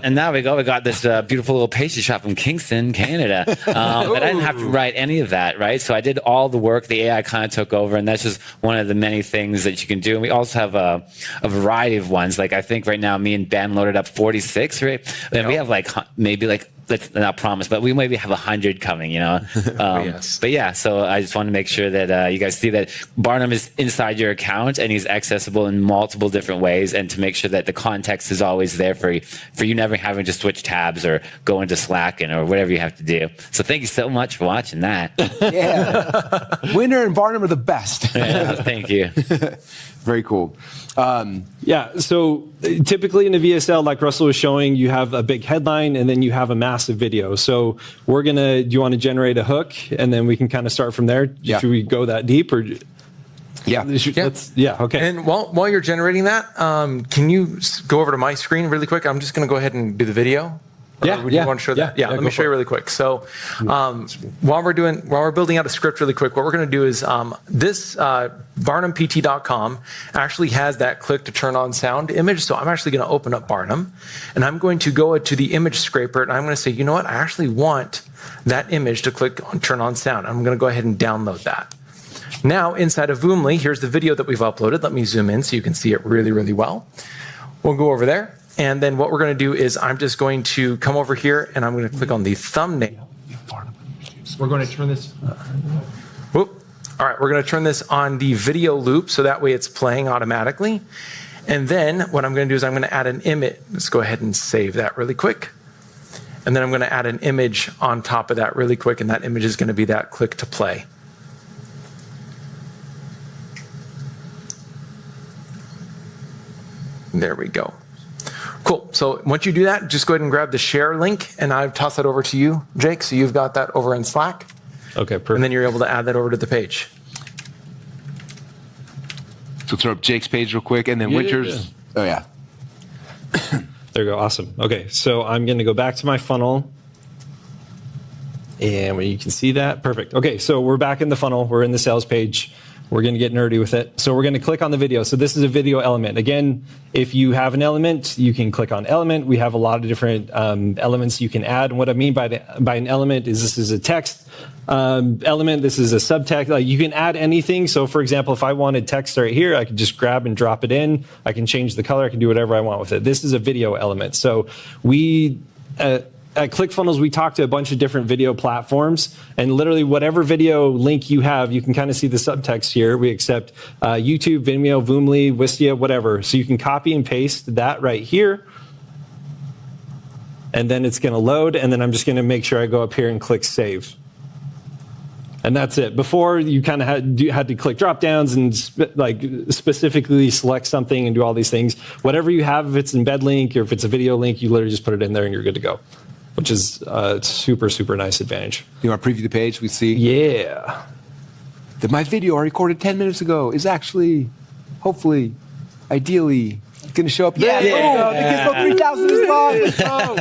And now we got this beautiful little pastry shop from Kingston, Canada. But I didn't have to write any of that, right? So I did all the work. The AI kind of took over, and that's just one of the many things that you can do. And we also have a variety of ones. Like, I think right now, me and Ben loaded up 46, right? And we have maybe let's not promise, but we maybe have 100 coming, you know? Yes. But yeah, so I just want to make sure that you guys see that Barnum is inside your account, and he's accessible in multiple different ways, and to make sure that the context is always there for you never having to switch tabs or go into Slack or whatever you have to do. So thank you so much for watching that. Yeah. Winter and Barnum are the best. Yeah, thank you. Very cool. Yeah, so typically in a VSL, like Russell was showing, you have a big headline and then you have a massive video. So do you want to generate a hook, and then we can kind of start from there? Yeah. Should we go that deep, or? Yeah. Okay. And while you're generating that, can you go over to my screen really quick? I'm just going to go ahead and do the video. Yeah, Would you want to show that? Yeah, let me show you really quick. So while we're building out a script really quick, what we're going to do is this BarnumPT.com actually has that click to turn on sound image. So I'm actually going to open up Barnum, and I'm going to go to the image scraper, and I'm going to say, you know what? I actually want that image to click on turn on sound. I'm going to go ahead and download that. Now inside of Voomly, here's the video that we've uploaded. Let me zoom in so you can see it really, really well. We'll go over there. And then what we're going to do is I'm just going to come over here, and I'm going to click on the thumbnail. We're going to turn this. Whoop. All right, we're going to turn this on the video loop, so that way it's playing automatically. And then what I'm going to do is I'm going to add an image. Let's go ahead and save that really quick. And then I'm going to add an image on top of that really quick, and that image is going to be that click to play. There we go. Cool. So once you do that, just go ahead and grab the share link, and I've tossed that over to you, Jake. So you've got that over in Slack. Okay, perfect. And then you're able to add that over to the page. So throw up Jake's page real quick, and then Winter's. Oh, yeah. There you go. Awesome. Okay, so I'm going to go back to my funnel. And when you can see that, perfect. Okay, so we're back in the funnel. We're in the sales page. We're going to get nerdy with it. So we're going to click on the video. So this is a video element. Again, if you have an element, you can click on element. We have a lot of different elements you can add. And what I mean by an element is this is a text element. This is a subtext. Like, you can add anything. So for example, if I wanted text right here, I could just grab and drop it in. I can change the color. I can do whatever I want with it. This is a video element. So at ClickFunnels, we talk to a bunch of different video platforms, and literally whatever video link you have, you can kind of see the subtext here. We accept YouTube, Vimeo, Voomly, Wistia, whatever. So you can copy and paste that right here, and then it's going to load, and then I'm just going to make sure I go up here and click save. And that's it. Before, you kind of had to click drop downs and specifically select something and do all these things. Whatever you have, if it's an embed link or if it's a video link, you literally just put it in there and you're good to go, which is a super, super nice advantage. You want to preview the page? We see? Yeah. That my video I recorded 10 minutes ago is actually, hopefully, ideally, going to show up. Yeah, the Gizmo 3000 is long.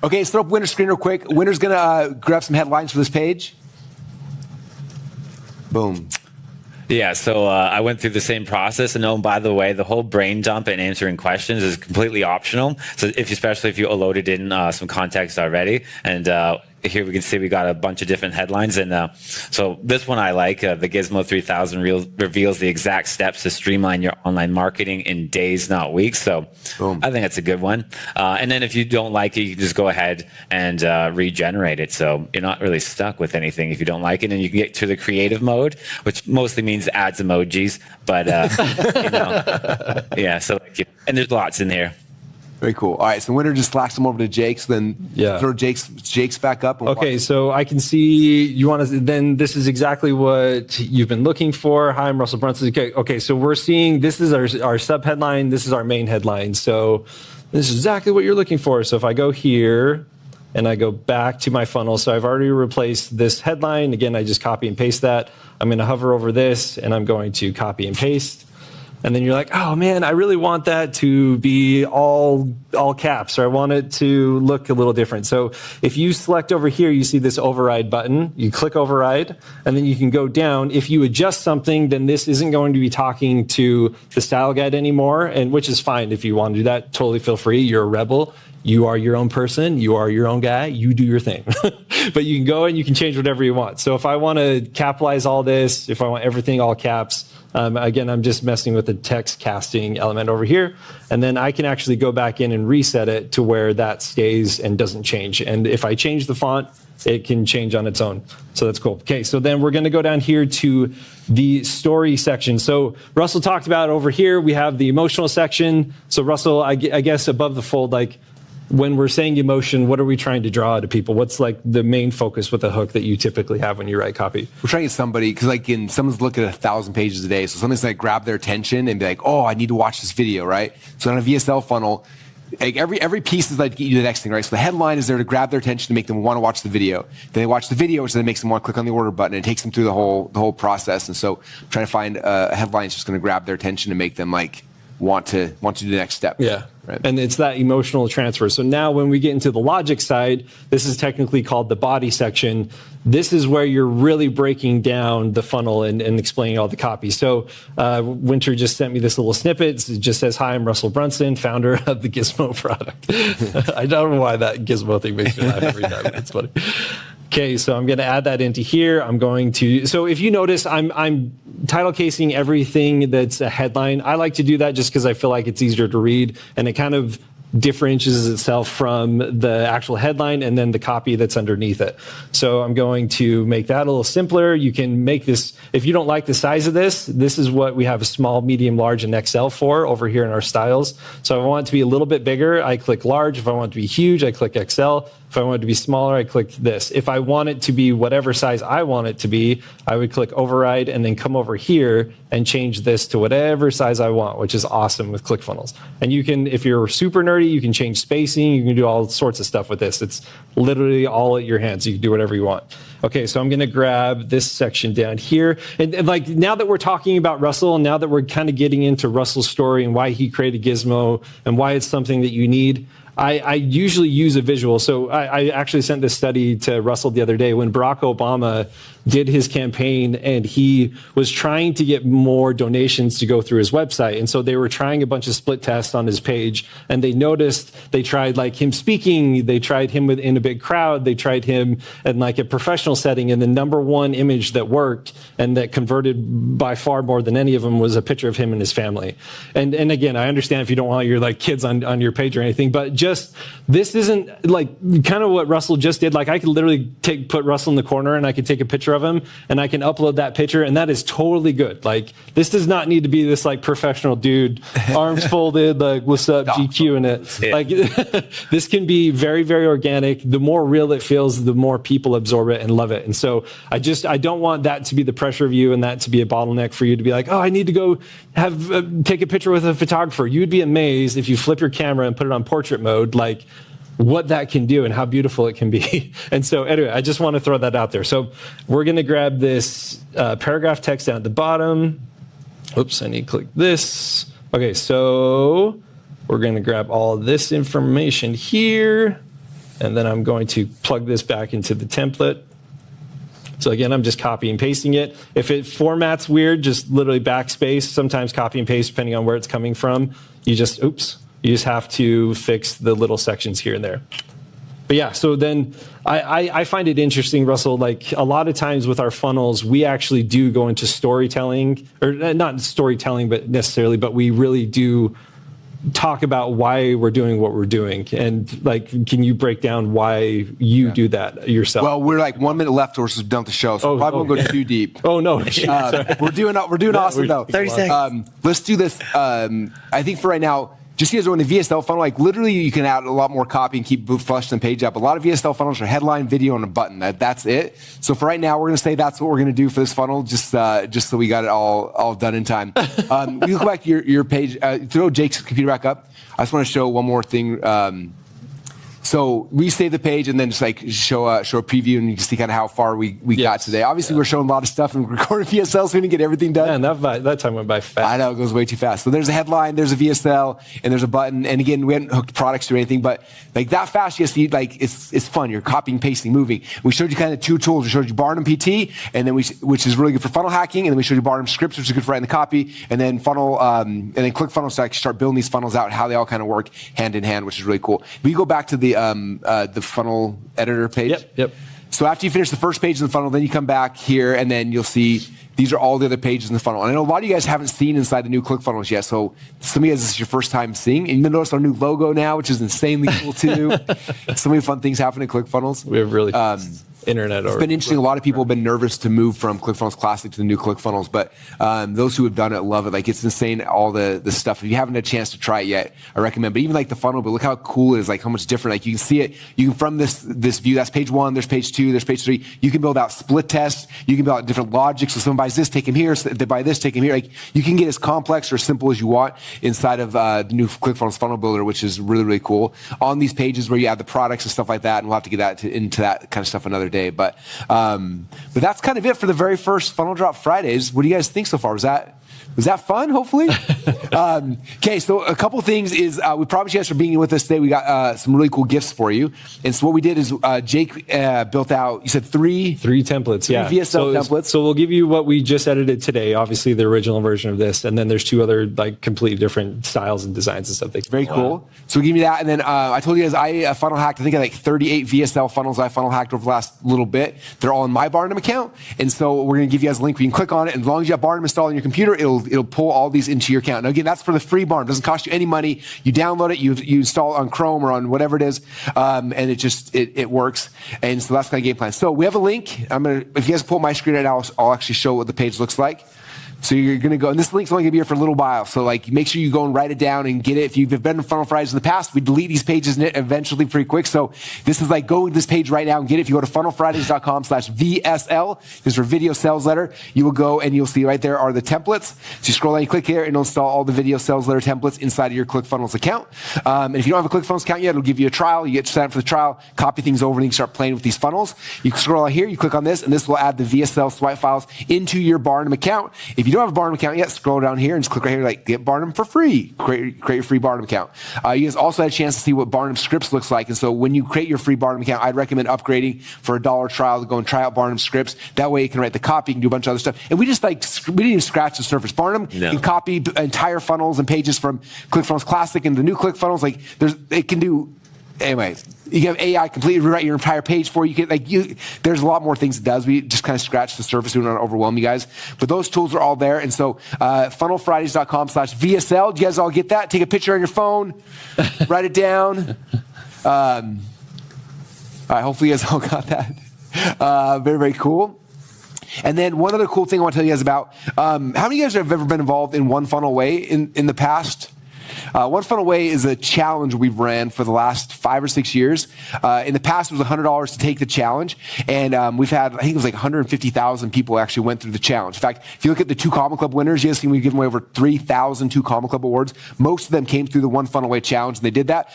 Okay, let's throw up winner screen real quick. Winner's going to grab some headlines for this page. Boom. Yeah, so I went through the same process, and by the way, the whole brain dump and answering questions is completely optional. So especially if you loaded in some context already, and here we can see we got a bunch of different headlines, and so this one I like. The Gizmo 3000 reveals the exact steps to streamline your online marketing in days, not weeks. So boom. I think that's a good one. And then if you don't like it, you can just go ahead and regenerate it. So you're not really stuck with anything if you don't like it, and you can get to the creative mode, which mostly means adds emojis, but yeah. So and there's lots in here. Very cool. All right, so winner just flashed them over to Jake, so then throw Jake's back up. Okay, so I can see you want to, then this is exactly what you've been looking for. Hi, I'm Russell Brunson. Okay, so we're seeing, this is our sub headline, this is our main headline. So this is exactly what you're looking for. So if I go here and I go back to my funnel, so I've already replaced this headline. Again, I just copy and paste that. I'm going to hover over this and I'm going to copy and paste. And then you're like, oh man, I really want that to be all caps, or I want it to look a little different. So if you select over here, you see this override button. You click override, and then you can go down. If you adjust something, then this isn't going to be talking to the style guide anymore, and which is fine. If you want to do that, totally feel free. You're a rebel. You are your own person. You are your own guy. You do your thing. But you can go and you can change whatever you want. So if I want to capitalize all this, if I want everything all caps, again, I'm just messing with the text casting element over here. And then I can actually go back in and reset it to where that stays and doesn't change. And if I change the font, it can change on its own. So that's cool. Okay, so then we're going to go down here to the story section. So Russell talked about over here, we have the emotional section. So Russell, I guess above the fold, like, when we're saying emotion, what are we trying to draw to people? What's like the main focus with a hook that you typically have when you write copy? We're trying to get somebody, because like someone's looking at 1,000 pages a day, so something's like grab their attention and be like, oh, I need to watch this video, right? So on a VSL funnel, like every piece is like get you to the next thing, right? So the headline is there to grab their attention to make them want to watch the video. Then they watch the video, which then makes them want to click on the order button, and it takes them through the whole process. And so I'm trying to find a headline that's just going to grab their attention and make them like want to do the next step. Yeah. Right. And it's that emotional transfer. So now when we get into the logic side, this is technically called the body section. This is where you're really breaking down the funnel and explaining all the copy. So Winter just sent me this little snippet. It just says, hi, I'm Russell Brunson, founder of the Gizmo product. I don't know why that Gizmo thing makes me laugh every time. It's funny. Okay, so I'm going to add that into here. I'm going to, so if you notice, I'm title casing everything that's a headline. I like to do that just because I feel like it's easier to read, and it kind of differentiates itself from the actual headline and then the copy that's underneath it. So I'm going to make that a little simpler. You can make this, if you don't like the size of this is what we have a small, medium, large, and XL for over here in our styles. So if I want it to be a little bit bigger, I click large. If I want it to be huge, I click XL. If I want it to be smaller, I click this. If I want it to be whatever size I want it to be, I would click override and then come over here and change this to whatever size I want, which is awesome with ClickFunnels. And you can, if you're super nerdy, you can change spacing. You can do all sorts of stuff with this. It's literally all at your hands. You can do whatever you want. Okay, so I'm going to grab this section down here. And like now that we're talking about Russell, and now that we're kind of getting into Russell's story and why he created Gizmo and why it's something that you need, I usually use a visual. So I actually sent this study to Russell the other day when Barack Obama did his campaign, and he was trying to get more donations to go through his website. And so they were trying a bunch of split tests on his page, and they noticed they tried like him speaking, they tried him in a big crowd, they tried him in like a professional setting, and the number one image that worked and that converted by far more than any of them was a picture of him and his family. And again, I understand if you don't want your like kids on your page or anything, but just this isn't like kind of what Russell just did. Like I could literally put Russell in the corner and I could take a picture of of him and I can upload that picture, and that is totally good. Like, this does not need to be this like professional dude, arms folded, like, what's up, GQ in it. Yeah. Like, this can be very, very organic. The more real it feels, the more people absorb it and love it. And so I don't want that to be the pressure of you and that to be a bottleneck for you to be like, oh, I need to go take a picture with a photographer. You'd be amazed if you flip your camera and put it on portrait mode, like what that can do and how beautiful it can be. And so anyway, I just want to throw that out there. So we're going to grab this paragraph text down at the bottom. Oops, I need to click this. Okay, so we're going to grab all this information here, and then I'm going to plug this back into the template. So again, I'm just copy and pasting it. If it formats weird, just literally backspace, sometimes copy and paste depending on where it's coming from. You just have to fix the little sections here and there. But yeah, so then I find it interesting, Russell, like a lot of times with our funnels, we actually do go into storytelling, or not storytelling, but we really do talk about why we're doing what we're doing. And like, can you break down why you do that yourself? Well, we're like 1 minute left or we're done the show, so probably won't go too deep. Oh, no. We're doing awesome, though. 30 seconds. Let's do this. I think for right now, just you guys are in the VSL funnel, like literally you can add a lot more copy and keep flushing the page up. A lot of VSL funnels are headline, video, and a button. That's it. So for right now, we're going to say that's what we're going to do for this funnel, just so we got it all done in time. You go back to your page, throw Jake's computer back up. I just want to show one more thing. So we save the page and then just like show a preview, and you can see kind of how far we got today. Obviously, we're showing a lot of stuff and recording VSL, so we didn't get everything done. Man, that time went by fast. I know, it goes way too fast. So there's a headline, there's a VSL, and there's a button. And again, we hadn't hooked products to anything, but like that fast, you see, like it's fun. You're copying, pasting, moving. We showed you kind of two tools. We showed you BarnumPT, and then which is really good for funnel hacking, and then we showed you Barnum Script, which is good for writing the copy, and then ClickFunnels to actually start building these funnels out, how they all kind of work hand in hand, which is really cool. If you go back to the funnel editor page. Yep. So after you finish the first page of the funnel, then you come back here, and then you'll see these are all the other pages in the funnel. And I know a lot of you guys haven't seen inside the new ClickFunnels yet, so some of you guys, this is your first time seeing. And you notice our new logo now, which is insanely cool too. So many fun things happen in ClickFunnels. We have really internet. It's been interesting. A lot of people have been nervous to move from ClickFunnels Classic to the new ClickFunnels, but those who have done it love it. Like, it's insane, all the stuff. If you haven't had a chance to try it yet, I recommend. But even like the funnel, but look how cool it is, like how much different. Like, you can see it. You can, from this view, that's page 1, there's page 2, there's page 3. You can build out split tests. You can build out different logics. So someone buys this, take him here. So they buy this, take him here. Like, you can get as complex or simple as you want inside of the new ClickFunnels funnel builder, which is really, really cool. On these pages where you add the products and stuff like that, and we'll have to get into that kind of stuff another day. But that's kind of it for the very first Funnel Drop Fridays. What do you guys think so far? Was that fun, hopefully? Okay, so a couple things is we promise you guys for being with us today. We got some really cool gifts for you. And so what we did is Jake built out, you said three templates, three VSL templates. So we'll give you what we just edited today, obviously the original version of this, and then there's 2 other like completely different styles and designs and stuff. Very cool. So we give you that, and then I told you guys I funnel hacked, I think I had like 38 VSL funnels I funnel hacked over the last little bit. They're all in my Barnum account, and so we're going to give you guys a link where you can click on it, and as long as you have Barnum installed on your computer, it'll pull all these into your account. Now again, that's for the free Barnum. It doesn't cost you any money. You download it, you install it on Chrome or on whatever it is, and it works. And so that's kind of game plan. So we have a link. If you guys pull my screen right now, I'll actually show what the page looks like. So you're going to go, and this link's only going to be here for a little while. So like, make sure you go and write it down and get it. If you've been in Funnel Fridays in the past, we delete these pages eventually pretty quick. So this is like, go to this page right now and get it. If you go to funnelfridays.com/VSL, this is for video sales letter. You will go and you'll see right there are the templates. So you scroll down, you click here, and it'll install all the video sales letter templates inside of your ClickFunnels account. And if you don't have a ClickFunnels account yet, it'll give you a trial. You get to sign up for the trial, copy things over, and you can start playing with these funnels. You scroll out here, you click on this, and this will add the VSL swipe files into your Barnum account. If you don't have a Barnum account yet, scroll down here and just click right here, like, get Barnum for free. Create your free Barnum account. You guys also had a chance to see what Barnum Scripts looks like. And so when you create your free Barnum account, I'd recommend upgrading for a $1 trial to go and try out Barnum Scripts. That way you can write the copy, you can do a bunch of other stuff. And we didn't even scratch the surface. Barnum can copy entire funnels and pages from ClickFunnels Classic and the new ClickFunnels. Like, it can do. Anyway, you have AI completely rewrite your entire page for you. There's a lot more things it does. We just kind of scratched the surface. We don't want to overwhelm you guys. But those tools are all there. And so funnelfridays.com/VSL. Do you guys all get that? Take a picture on your phone. Write it down. All right, hopefully you guys all got that. Very, very cool. And then one other cool thing I want to tell you guys about, how many of you guys have ever been involved in OneFunWay in the past? OneFunWay is a challenge we've ran for the last 5 or 6 years. In the past, it was $100 to take the challenge. And we've had, I think it was like 150,000 people actually went through the challenge. In fact, if you look at the 2 Comma Club winners, you guys see we've given away over 3,000 2 Comma Club awards. Most of them came through the OneFunWay challenge, and they did that.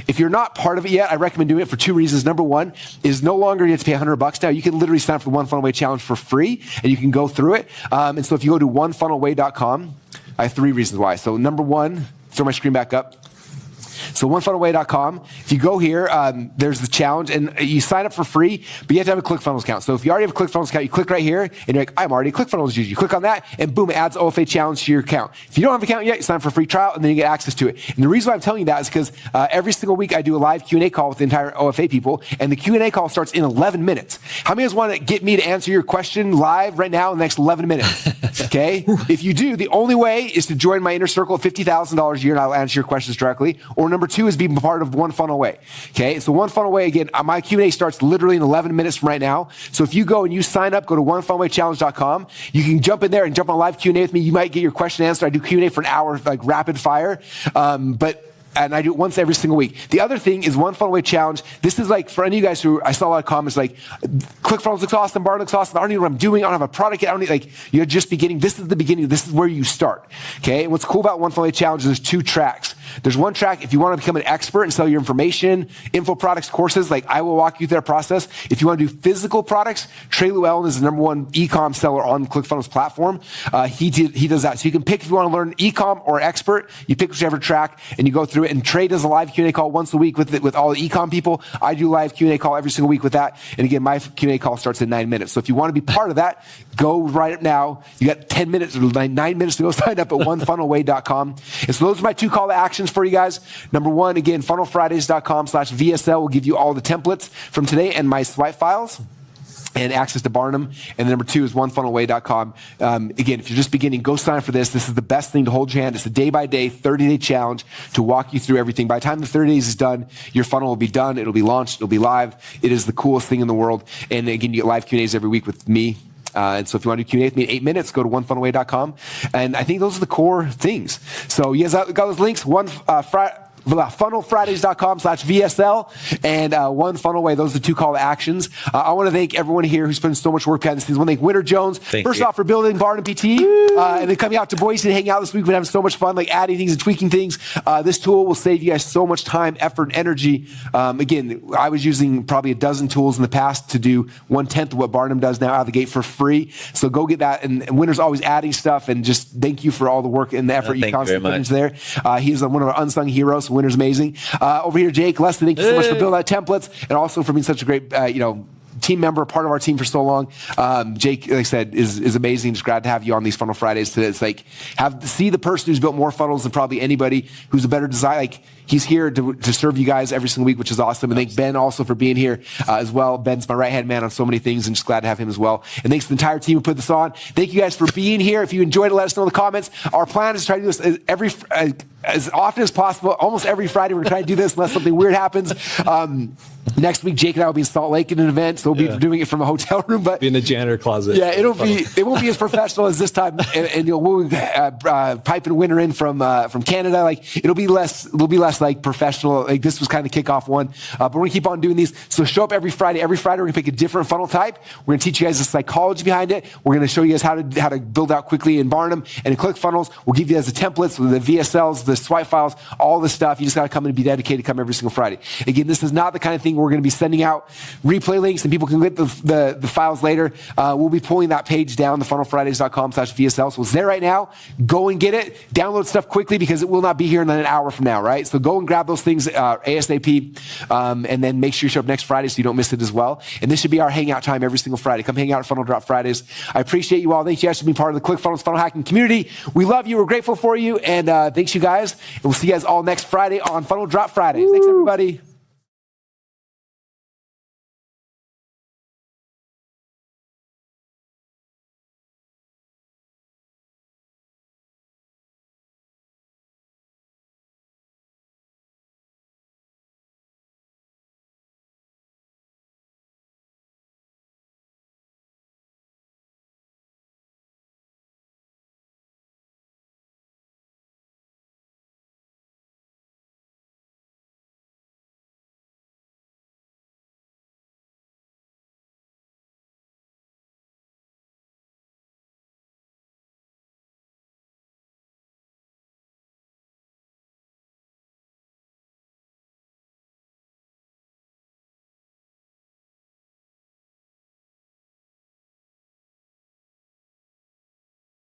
If you're not part of it yet, I recommend doing it for 2 reasons. Number one is no longer you have to pay $100 now. You can literally sign up for the OneFunWay challenge for free, and you can go through it. And so if you go to OneFunWay.com, I have 3 reasons why. So number one, throw my screen back up. So OneFunWay.com. If you go here, there's the challenge, and you sign up for free, but you have to have a ClickFunnels account. So if you already have a ClickFunnels account, you click right here, and you're like, I'm already a ClickFunnels user. You click on that, and boom, it adds OFA challenge to your account. If you don't have an account yet, you sign up for a free trial, and then you get access to it. And the reason why I'm telling you that is because every single week I do a live Q&A call with the entire OFA people, and the Q&A call starts in 11 minutes. How many of you guys want to get me to answer your question live right now in the next 11 minutes? Okay? If you do, the only way is to join my inner circle of $50,000 a year, and I'll answer your questions directly. Or number 2 is be part of OneFunWay. Okay, so OneFunWay, again, my Q&A starts literally in 11 minutes from right now. So if you go and you sign up, go to OneFunWayChallenge.com. You can jump in there and jump on a live Q&A with me. You might get your question answered. I do Q&A for an hour, like rapid fire. And I do it once every single week. The other thing is OneFunWay Challenge. This is like, for any of you guys who, I saw a lot of comments like, ClickFunnels looks awesome, Barnum looks awesome, I don't know what I'm doing, I don't have a product yet, I don't need, like, you're just beginning. This is the beginning, this is where you start, okay? And what's cool about OneFunWay Challenge is there's 2 tracks. There's one track if you want to become an expert and sell your information, info products, courses, like I will walk you through that process. If you want to do physical products, Trey Llewellyn is the #1 e-com seller on the ClickFunnels platform. He does that. So you can pick if you want to learn e-com or expert, you pick whichever track and you go through it. And Trey does a live Q&A call once a week with all the e-com people. I do live Q&A call every single week with that. And again, my Q&A call starts in 9 minutes. So if you want to be part of that, go right up now. You got 10 minutes or 9 minutes to go sign up at OneFunWay.com. And so those are my 2 call to actions for you guys. Number 1, again, funnelfridays.com/VSL will give you all the templates from today and my swipe files and access to Barnum. And number 2 is OneFunWay.com. Again, if you're just beginning, go sign up for this. This is the best thing to hold your hand. It's a day-by-day, 30-day challenge to walk you through everything. By the time the 30 days is done, your funnel will be done. It'll be launched. It'll be live. It is the coolest thing in the world. And again, you get live Q&As every week with me. And so if you want to do Q&A with me in 8 minutes, go to OneFunWay.com. And I think those are the core things. So you guys got those links. funnelfridays.com/VSL and OneFunWay. Those are the 2 call to actions. I want to thank everyone here who's put so much work behind the scenes. I want to thank Winter Jones, first off, for building BarnumPT, and then coming out to Boise and hanging out this week. We've been having so much fun, like adding things and tweaking things. This tool will save you guys so much time, effort, and energy. Again, I was using probably a dozen tools in the past to do 1/10 of what Barnum does now out of the gate for free. So go get that. And Winter's always adding stuff, and just thank you for all the work and the effort you constantly put into there. He's one of our unsung heroes. Winter's amazing. Over here, Jake, Leslie, thank you so much for building out templates and also for being such a great, team member, part of our team for so long. Jake, like I said, is amazing. Just glad to have you on these Funnel Fridays today. It's like, see the person who's built more funnels than probably anybody, who's a better designer. Like, he's here to serve you guys every single week, which is awesome. And thank Ben also for being here as well. Ben's my right-hand man on so many things, and just glad to have him as well. And thanks to the entire team who put this on. Thank you guys for being here. If you enjoyed it, let us know in the comments. Our plan is to try to do this as often as possible. Almost every Friday, we're going to try to do this unless something weird happens. Next week, Jake and I will be in Salt Lake in an event, so we'll be doing it from a hotel room. But be in the janitor closet. Yeah, it won't be as professional as this time. And we'll piping Winter in from Canada. Like, it'll be less like professional. Like, this was kind of kickoff one, but we're gonna keep on doing these. So show up every Friday. Every Friday, we're gonna pick a different funnel type. We're gonna teach you guys the psychology behind it. We're gonna show you guys how to build out quickly in Barnum and in ClickFunnels. We'll give you guys the templates, the VSLs, the swipe files, all the stuff. You just gotta come and be dedicated. Come every single Friday. Again, this is not the kind of thing we're gonna be sending out replay links and people can get the files later. We'll be pulling that page down, the funnelfridays.com/VSL. So it's there right now. Go and get it. Download stuff quickly because it will not be here in an hour from now, right? So go and grab those things ASAP, and then make sure you show up next Friday so you don't miss it as well. And this should be our hangout time every single Friday. Come hang out at Funnel Drop Fridays. I appreciate you all. Thank you guys for being part of the ClickFunnels funnel hacking community. We love you. We're grateful for you. And thanks you guys. And we'll see you guys all next Friday on Funnel Drop Fridays. Thanks, everybody.